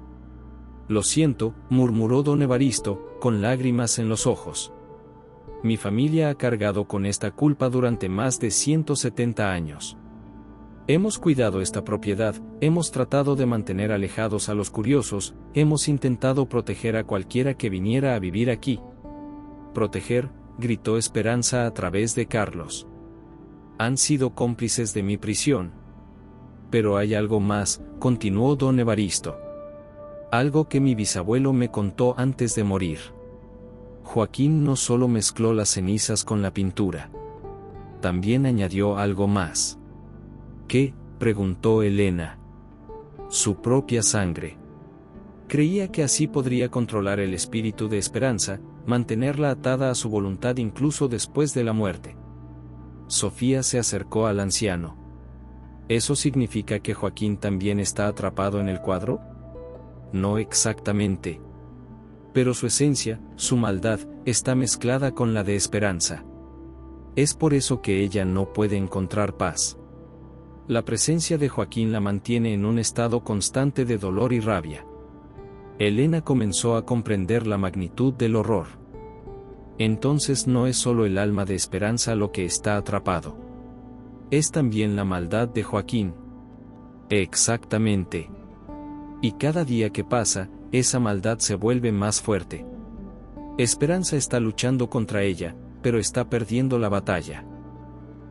Lo siento, murmuró don Evaristo, con lágrimas en los ojos. Mi familia ha cargado con esta culpa durante más de 170 años. Hemos cuidado esta propiedad, hemos tratado de mantener alejados a los curiosos, hemos intentado proteger a cualquiera que viniera a vivir aquí. Proteger, gritó Esperanza a través de Carlos. Han sido cómplices de mi prisión. Pero hay algo más, continuó don Evaristo. Algo que mi bisabuelo me contó antes de morir. Joaquín no solo mezcló las cenizas con la pintura. También añadió algo más. ¿Qué?, preguntó Elena. Su propia sangre. Creía que así podría controlar el espíritu de Esperanza, mantenerla atada a su voluntad incluso después de la muerte. Sofía se acercó al anciano. ¿Eso significa que Joaquín también está atrapado en el cuadro? No exactamente. Pero su esencia, su maldad, está mezclada con la de Esperanza. Es por eso que ella no puede encontrar paz. La presencia de Joaquín la mantiene en un estado constante de dolor y rabia. Elena comenzó a comprender la magnitud del horror. Entonces no es solo el alma de Esperanza lo que está atrapado. Es también la maldad de Joaquín. Exactamente. Y cada día que pasa, esa maldad se vuelve más fuerte. Esperanza está luchando contra ella, pero está perdiendo la batalla.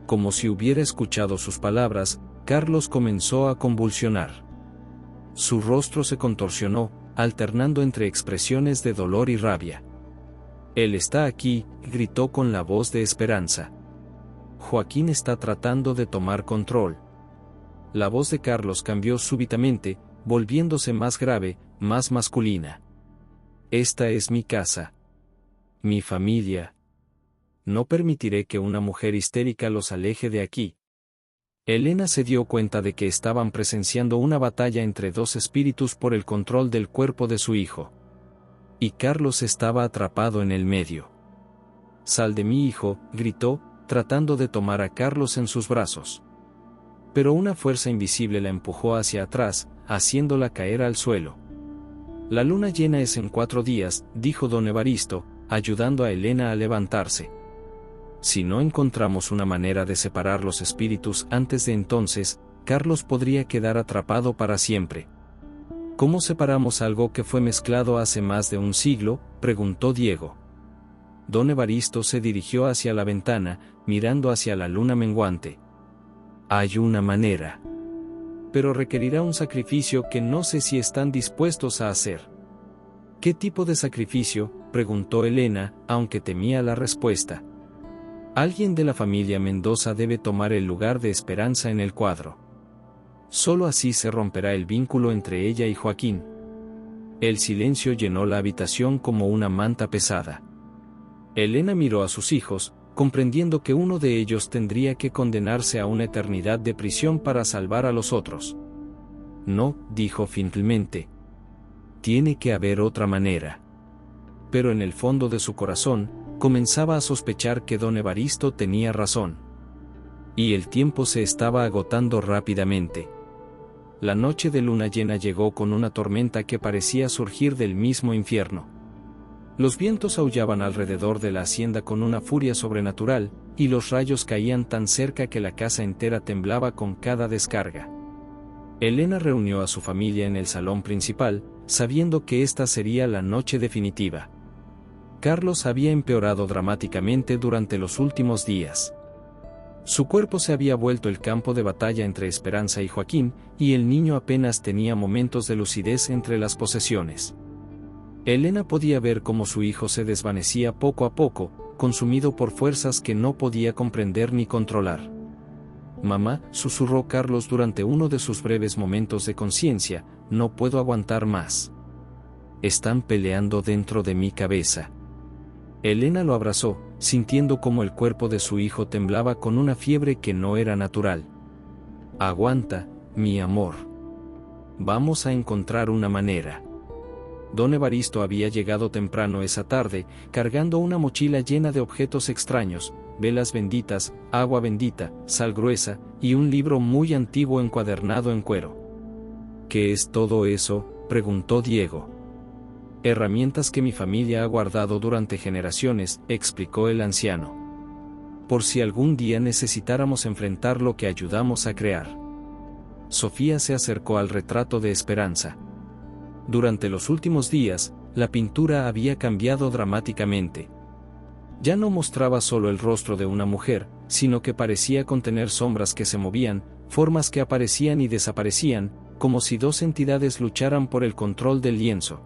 Como si hubiera escuchado sus palabras, Carlos comenzó a convulsionar. Su rostro se contorsionó, alternando entre expresiones de dolor y rabia. Él está aquí, gritó con la voz de Esperanza. Joaquín está tratando de tomar control. La voz de Carlos cambió súbitamente, volviéndose más grave, más masculina. Esta es mi casa. Mi familia. No permitiré que una mujer histérica los aleje de aquí. Elena se dio cuenta de que estaban presenciando una batalla entre dos espíritus por el control del cuerpo de su hijo. Y Carlos estaba atrapado en el medio. Sal de mi hijo, gritó, tratando de tomar a Carlos en sus brazos. Pero una fuerza invisible la empujó hacia atrás, haciéndola caer al suelo. La luna llena es en 4 días, dijo don Evaristo, ayudando a Elena a levantarse. Si no encontramos una manera de separar los espíritus antes de entonces, Carlos podría quedar atrapado para siempre. ¿Cómo separamos algo que fue mezclado hace más de un siglo?, preguntó Diego. Don Evaristo se dirigió hacia la ventana, mirando hacia la luna menguante. Hay una manera. Pero requerirá un sacrificio que no sé si están dispuestos a hacer. ¿Qué tipo de sacrificio?, preguntó Elena, aunque temía la respuesta. Alguien de la familia Mendoza debe tomar el lugar de Esperanza en el cuadro. Solo así se romperá el vínculo entre ella y Joaquín. El silencio llenó la habitación como una manta pesada. Elena miró a sus hijos, comprendiendo que uno de ellos tendría que condenarse a una eternidad de prisión para salvar a los otros. No, dijo finalmente. Tiene que haber otra manera. pero en el fondo de su corazón, comenzaba a sospechar que don Evaristo tenía razón. Y el tiempo se estaba agotando rápidamente. La noche de luna llena llegó con una tormenta que parecía surgir del mismo infierno. Los vientos aullaban alrededor de la hacienda con una furia sobrenatural, y los rayos caían tan cerca que la casa entera temblaba con cada descarga. Elena reunió a su familia en el salón principal, sabiendo que esta sería la noche definitiva. Carlos había empeorado dramáticamente durante los últimos días. Su cuerpo se había vuelto el campo de batalla entre Esperanza y Joaquín, y el niño apenas tenía momentos de lucidez entre las posesiones. Elena podía ver cómo su hijo se desvanecía poco a poco, consumido por fuerzas que no podía comprender ni controlar. «Mamá», susurró Carlos durante uno de sus breves momentos de conciencia, «no puedo aguantar más. Están peleando dentro de mi cabeza». Elena lo abrazó, sintiendo cómo el cuerpo de su hijo temblaba con una fiebre que no era natural. «Aguanta, mi amor. Vamos a encontrar una manera». Don Evaristo había llegado temprano esa tarde, cargando una mochila llena de objetos extraños, velas benditas, agua bendita, sal gruesa, y un libro muy antiguo encuadernado en cuero. «¿Qué es todo eso?», preguntó Diego. «Herramientas que mi familia ha guardado durante generaciones», explicó el anciano. «Por si algún día necesitáramos enfrentar lo que ayudamos a crear». Sofía se acercó al retrato de Esperanza. Durante los últimos días, la pintura había cambiado dramáticamente. Ya no mostraba solo el rostro de una mujer, sino que parecía contener sombras que se movían, formas que aparecían y desaparecían, como si dos entidades lucharan por el control del lienzo.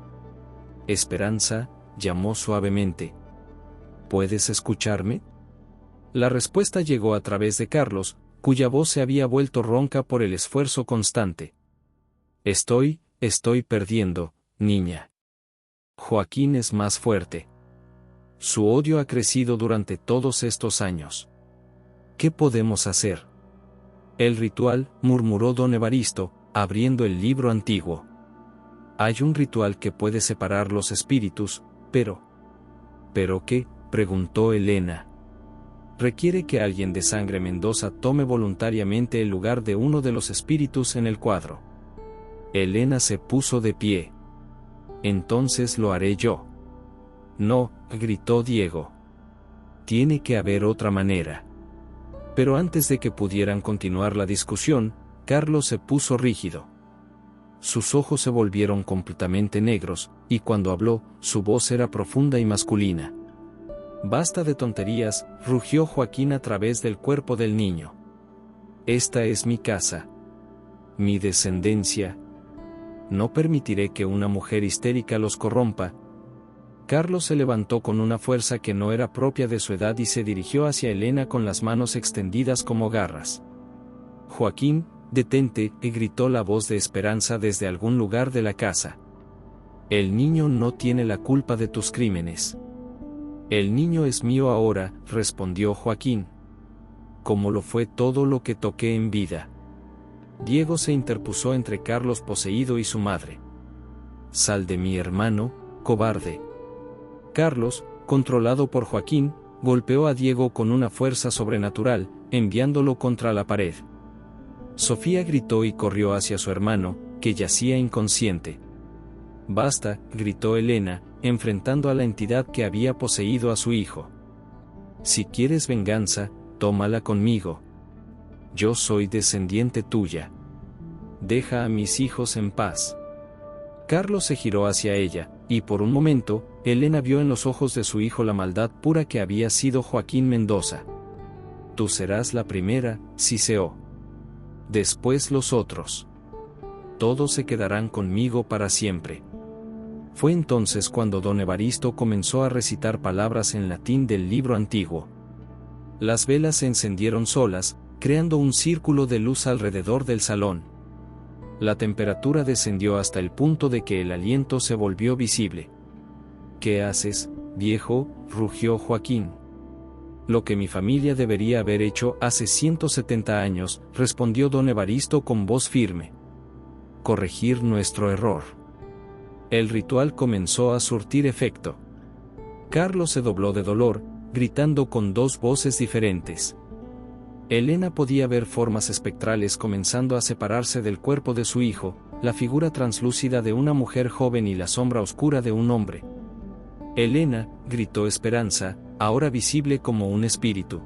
«Esperanza», llamó suavemente. «¿Puedes escucharme?». La respuesta llegó a través de Carlos, cuya voz se había vuelto ronca por el esfuerzo constante. Estoy perdiendo, niña. Joaquín es más fuerte. Su odio ha crecido durante todos estos años. ¿Qué podemos hacer?». «El ritual», murmuró don Evaristo, abriendo el libro antiguo. «Hay un ritual que puede separar los espíritus, pero...». «¿Pero qué?», preguntó Elena. «Requiere que alguien de sangre Mendoza tome voluntariamente el lugar de uno de los espíritus en el cuadro». Elena se puso de pie. «Entonces lo haré yo». «No», gritó Diego. «Tiene que haber otra manera». Pero antes de que pudieran continuar la discusión, Carlos se puso rígido. Sus ojos se volvieron completamente negros, y cuando habló, su voz era profunda y masculina. «Basta de tonterías», rugió Joaquín a través del cuerpo del niño. «Esta es mi casa. Mi descendencia. No permitiré que una mujer histérica los corrompa». Carlos se levantó con una fuerza que no era propia de su edad y se dirigió hacia Elena con las manos extendidas como garras. «Joaquín, detente», gritó la voz de Esperanza desde algún lugar de la casa. «El niño no tiene la culpa de tus crímenes». «El niño es mío ahora», respondió Joaquín. «Como lo fue todo lo que toqué en vida». Diego se interpuso entre Carlos poseído y su madre. «Sal de mi hermano, cobarde». Carlos, controlado por Joaquín, golpeó a Diego con una fuerza sobrenatural, enviándolo contra la pared. Sofía gritó y corrió hacia su hermano, que yacía inconsciente. «Basta», gritó Elena, enfrentando a la entidad que había poseído a su hijo. «Si quieres venganza, tómala conmigo. Yo soy descendiente tuya. Deja a mis hijos en paz». Carlos se giró hacia ella, y por un momento, Elena vio en los ojos de su hijo la maldad pura que había sido Joaquín Mendoza. «Tú serás la primera, Ciseo. Después los otros. Todos se quedarán conmigo para siempre». Fue entonces cuando don Evaristo comenzó a recitar palabras en latín del libro antiguo. Las velas se encendieron solas, creando un círculo de luz alrededor del salón. La temperatura descendió hasta el punto de que el aliento se volvió visible. «¿Qué haces, viejo?», rugió Joaquín. «Lo que mi familia debería haber hecho hace 170 años», respondió don Evaristo con voz firme. «Corregir nuestro error». El ritual comenzó a surtir efecto. Carlos se dobló de dolor, gritando con dos voces diferentes. Elena podía ver formas espectrales comenzando a separarse del cuerpo de su hijo, la figura translúcida de una mujer joven y la sombra oscura de un hombre. Elena, gritó Esperanza, ahora visible como un espíritu.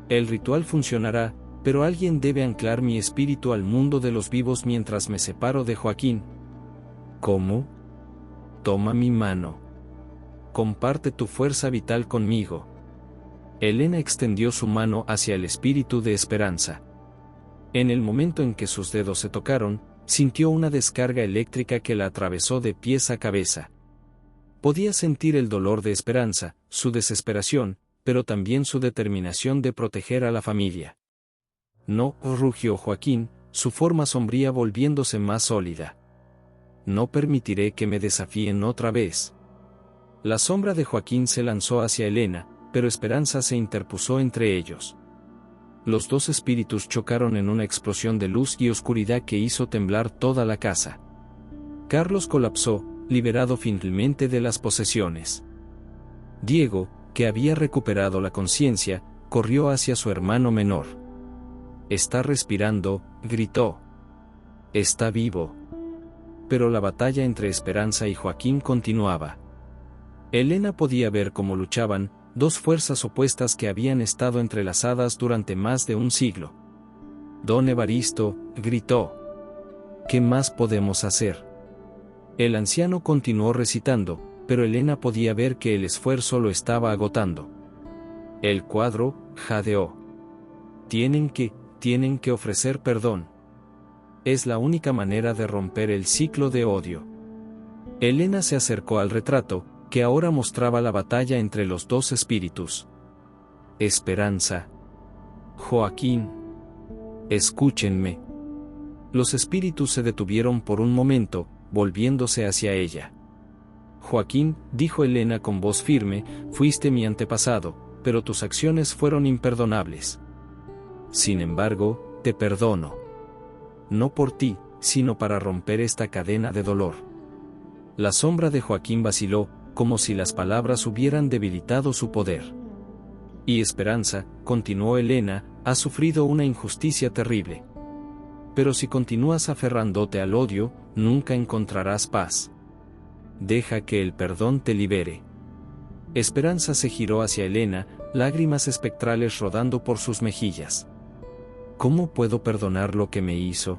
El ritual funcionará, pero alguien debe anclar mi espíritu al mundo de los vivos mientras me separo de Joaquín. ¿Cómo? Toma mi mano. Comparte tu fuerza vital conmigo. Elena extendió su mano hacia el espíritu de Esperanza. En el momento en que sus dedos se tocaron, sintió una descarga eléctrica que la atravesó de pies a cabeza. Podía sentir el dolor de Esperanza, su desesperación, pero también su determinación de proteger a la familia. No, rugió Joaquín, su forma sombría volviéndose más sólida. No permitiré que me desafíen otra vez. La sombra de Joaquín se lanzó hacia Elena, pero Esperanza se interpuso entre ellos. Los dos espíritus chocaron en una explosión de luz y oscuridad que hizo temblar toda la casa. Carlos colapsó, liberado finalmente de las posesiones. Diego, que había recuperado la conciencia, corrió hacia su hermano menor. «Está respirando», gritó. «Está vivo». Pero la batalla entre Esperanza y Joaquín continuaba. Elena podía ver cómo luchaban, dos fuerzas opuestas que habían estado entrelazadas durante más de un siglo. «Don Evaristo», gritó. «¿Qué más podemos hacer?». El anciano continuó recitando, pero Elena podía ver que el esfuerzo lo estaba agotando. El cuadro jadeó. Tienen que ofrecer perdón. Es la única manera de romper el ciclo de odio». Elena se acercó al retrato, que ahora mostraba la batalla entre los dos espíritus. «Esperanza. Joaquín. Escúchenme». Los espíritus se detuvieron por un momento, volviéndose hacia ella. «Joaquín», dijo Elena con voz firme, «fuiste mi antepasado, pero tus acciones fueron imperdonables. Sin embargo, te perdono. No por ti, sino para romper esta cadena de dolor». La sombra de Joaquín vaciló, como si las palabras hubieran debilitado su poder. «Y Esperanza», continuó Elena, «ha sufrido una injusticia terrible. Pero si continúas aferrándote al odio, nunca encontrarás paz. Deja que el perdón te libere». Esperanza se giró hacia Elena, lágrimas espectrales rodando por sus mejillas. «¿Cómo puedo perdonar lo que me hizo?».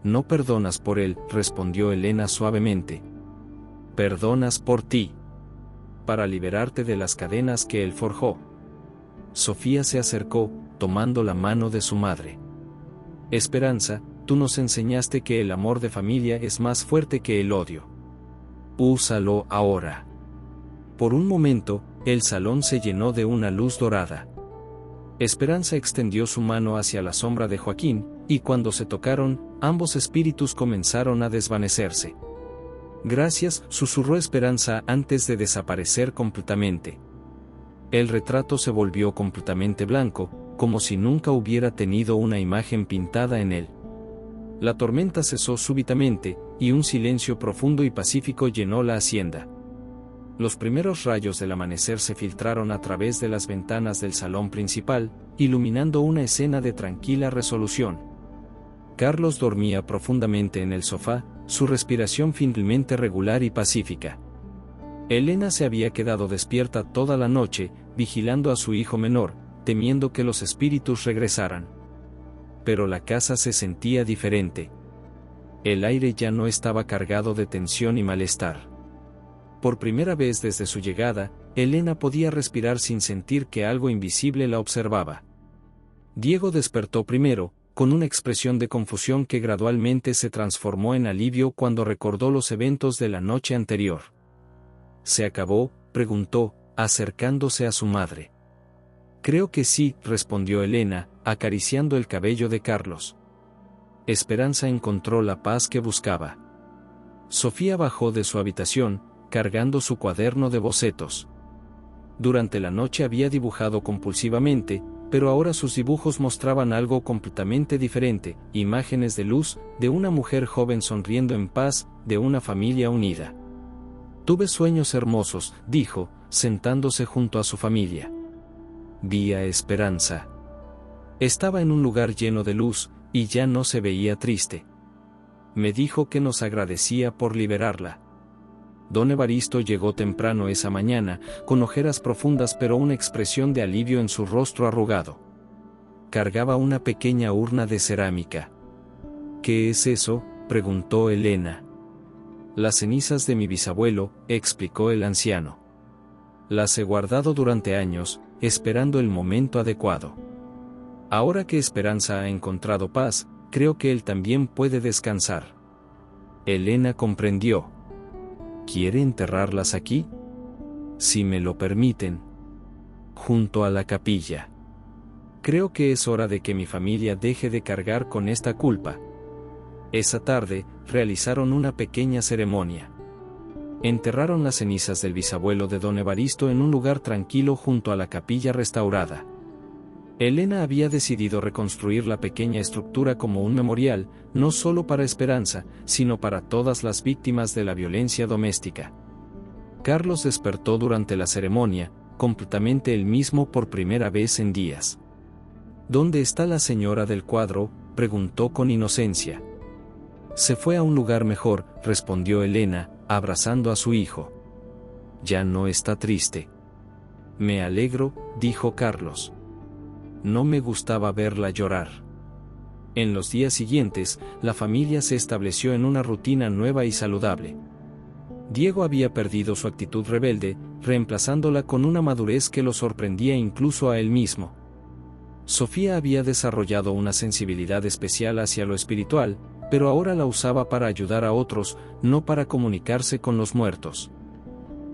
«No perdonas por él», respondió Elena suavemente. «Perdonas por ti. Para liberarte de las cadenas que él forjó». Sofía se acercó, tomando la mano de su madre. «Esperanza, tú nos enseñaste que el amor de familia es más fuerte que el odio. Úsalo ahora». Por un momento, el salón se llenó de una luz dorada. Esperanza extendió su mano hacia la sombra de Joaquín, y cuando se tocaron, ambos espíritus comenzaron a desvanecerse. «Gracias», susurró Esperanza antes de desaparecer completamente. El retrato se volvió completamente blanco, como si nunca hubiera tenido una imagen pintada en él. La tormenta cesó súbitamente, y un silencio profundo y pacífico llenó la hacienda. Los primeros rayos del amanecer se filtraron a través de las ventanas del salón principal, iluminando una escena de tranquila resolución. Carlos dormía profundamente en el sofá, su respiración finalmente regular y pacífica. Elena se había quedado despierta toda la noche, vigilando a su hijo menor, temiendo que los espíritus regresaran. Pero la casa se sentía diferente. El aire ya no estaba cargado de tensión y malestar. Por primera vez desde su llegada, Elena podía respirar sin sentir que algo invisible la observaba. Diego despertó primero, con una expresión de confusión que gradualmente se transformó en alivio cuando recordó los eventos de la noche anterior. «¿Se acabó?», preguntó, acercándose a su madre. «Creo que sí», respondió Elena, acariciando el cabello de Carlos. Esperanza encontró la paz que buscaba. Sofía bajó de su habitación, cargando su cuaderno de bocetos. Durante la noche había dibujado compulsivamente, pero ahora sus dibujos mostraban algo completamente diferente, imágenes de luz, de una mujer joven sonriendo en paz, de una familia unida. Tuve sueños hermosos, dijo, sentándose junto a su familia. Vi a Esperanza. Estaba en un lugar lleno de luz, y ya no se veía triste. Me dijo que nos agradecía por liberarla. Don Evaristo llegó temprano esa mañana, con ojeras profundas pero una expresión de alivio en su rostro arrugado. Cargaba una pequeña urna de cerámica. ¿Qué es eso?, preguntó Elena. Las cenizas de mi bisabuelo, explicó el anciano. Las he guardado durante años, esperando el momento adecuado. Ahora que Esperanza ha encontrado paz, creo que él también puede descansar. Elena comprendió. ¿Quiere enterrarlas aquí? Si me lo permiten. Junto a la capilla. Creo que es hora de que mi familia deje de cargar con esta culpa. Esa tarde, realizaron una pequeña ceremonia. Enterraron las cenizas del bisabuelo de don Evaristo en un lugar tranquilo junto a la capilla restaurada. Elena había decidido reconstruir la pequeña estructura como un memorial, no solo para Esperanza, sino para todas las víctimas de la violencia doméstica. Carlos despertó durante la ceremonia, completamente el mismo por primera vez en días. ¿Dónde está la señora del cuadro?, preguntó con inocencia. Se fue a un lugar mejor, respondió Elena, abrazando a su hijo. Ya no está triste. Me alegro, dijo Carlos. No me gustaba verla llorar. En los días siguientes, la familia se estableció en una rutina nueva y saludable. Diego había perdido su actitud rebelde, reemplazándola con una madurez que lo sorprendía incluso a él mismo. Sofía había desarrollado una sensibilidad especial hacia lo espiritual, pero ahora la usaba para ayudar a otros, no para comunicarse con los muertos.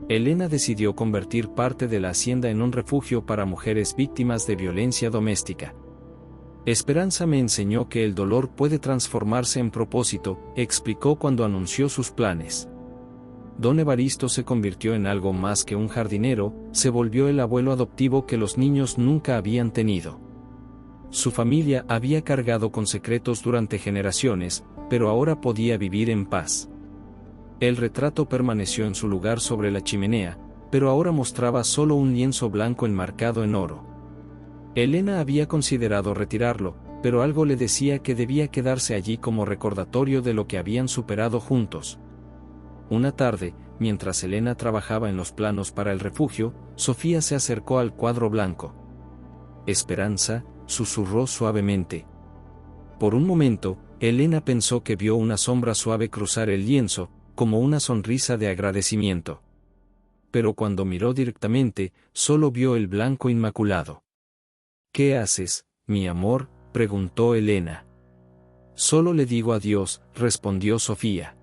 Elena decidió convertir parte de la hacienda en un refugio para mujeres víctimas de violencia doméstica. Esperanza me enseñó que el dolor puede transformarse en propósito, explicó cuando anunció sus planes. Don Evaristo se convirtió en algo más que un jardinero, se volvió el abuelo adoptivo que los niños nunca habían tenido. Su familia había cargado con secretos durante generaciones, pero ahora podía vivir en paz. El retrato permaneció en su lugar sobre la chimenea, pero ahora mostraba solo un lienzo blanco enmarcado en oro. Elena había considerado retirarlo, pero algo le decía que debía quedarse allí como recordatorio de lo que habían superado juntos. Una tarde, mientras Elena trabajaba en los planos para el refugio, Sofía se acercó al cuadro blanco. Esperanza, susurró suavemente. Por un momento, Elena pensó que vio una sombra suave cruzar el lienzo, como una sonrisa de agradecimiento. Pero cuando miró directamente, solo vio el blanco inmaculado. ¿Qué haces, mi amor?, preguntó Elena. Solo le digo adiós, respondió Sofía.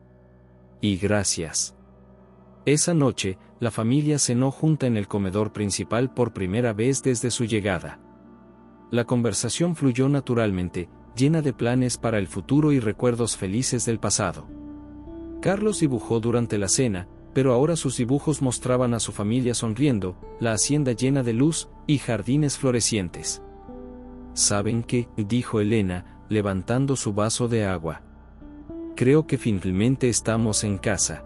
Y gracias. Esa noche, la familia cenó junta en el comedor principal por primera vez desde su llegada. La conversación fluyó naturalmente, llena de planes para el futuro y recuerdos felices del pasado. Carlos dibujó durante la cena, pero ahora sus dibujos mostraban a su familia sonriendo, la hacienda llena de luz y jardines florecientes. ¿Saben qué?, dijo Elena, levantando su vaso de agua. Creo que finalmente estamos en casa.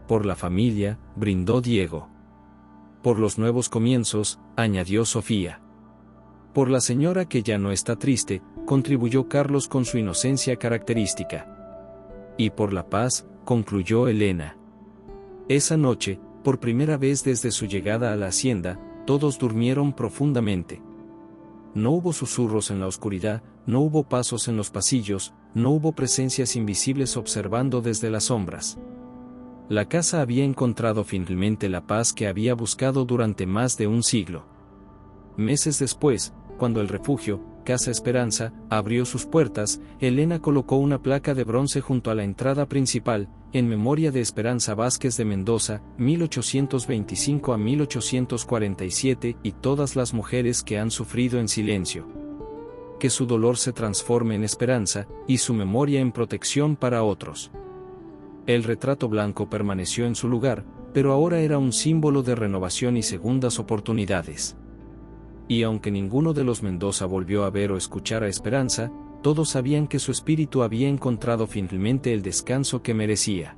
Por la familia, brindó Diego. Por los nuevos comienzos, añadió Sofía. Por la señora que ya no está triste, contribuyó Carlos con su inocencia característica. Y por la paz, concluyó Elena. Esa noche, por primera vez desde su llegada a la hacienda, todos durmieron profundamente. No hubo susurros en la oscuridad, no hubo pasos en los pasillos, no hubo presencias invisibles observando desde las sombras. La casa había encontrado finalmente la paz que había buscado durante más de un siglo. Meses después, cuando el refugio, Casa Esperanza, abrió sus puertas, Elena colocó una placa de bronce junto a la entrada principal, en memoria de Esperanza Vázquez de Mendoza, 1825 a 1847, y todas las mujeres que han sufrido en silencio. Que su dolor se transforme en esperanza, y su memoria en protección para otros. El retrato blanco permaneció en su lugar, pero ahora era un símbolo de renovación y segundas oportunidades. Y aunque ninguno de los Mendoza volvió a ver o escuchar a Esperanza, todos sabían que su espíritu había encontrado finalmente el descanso que merecía.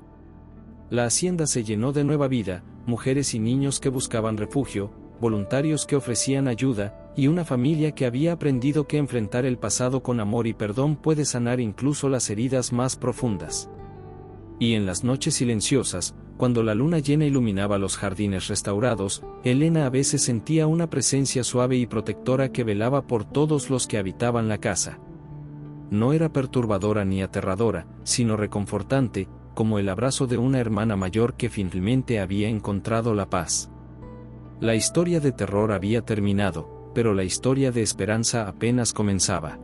La hacienda se llenó de nueva vida, mujeres y niños que buscaban refugio, voluntarios que ofrecían ayuda, y una familia que había aprendido que enfrentar el pasado con amor y perdón puede sanar incluso las heridas más profundas. Y en las noches silenciosas, cuando la luna llena iluminaba los jardines restaurados, Elena a veces sentía una presencia suave y protectora que velaba por todos los que habitaban la casa. No era perturbadora ni aterradora, sino reconfortante, como el abrazo de una hermana mayor que finalmente había encontrado la paz. La historia de terror había terminado, pero la historia de esperanza apenas comenzaba.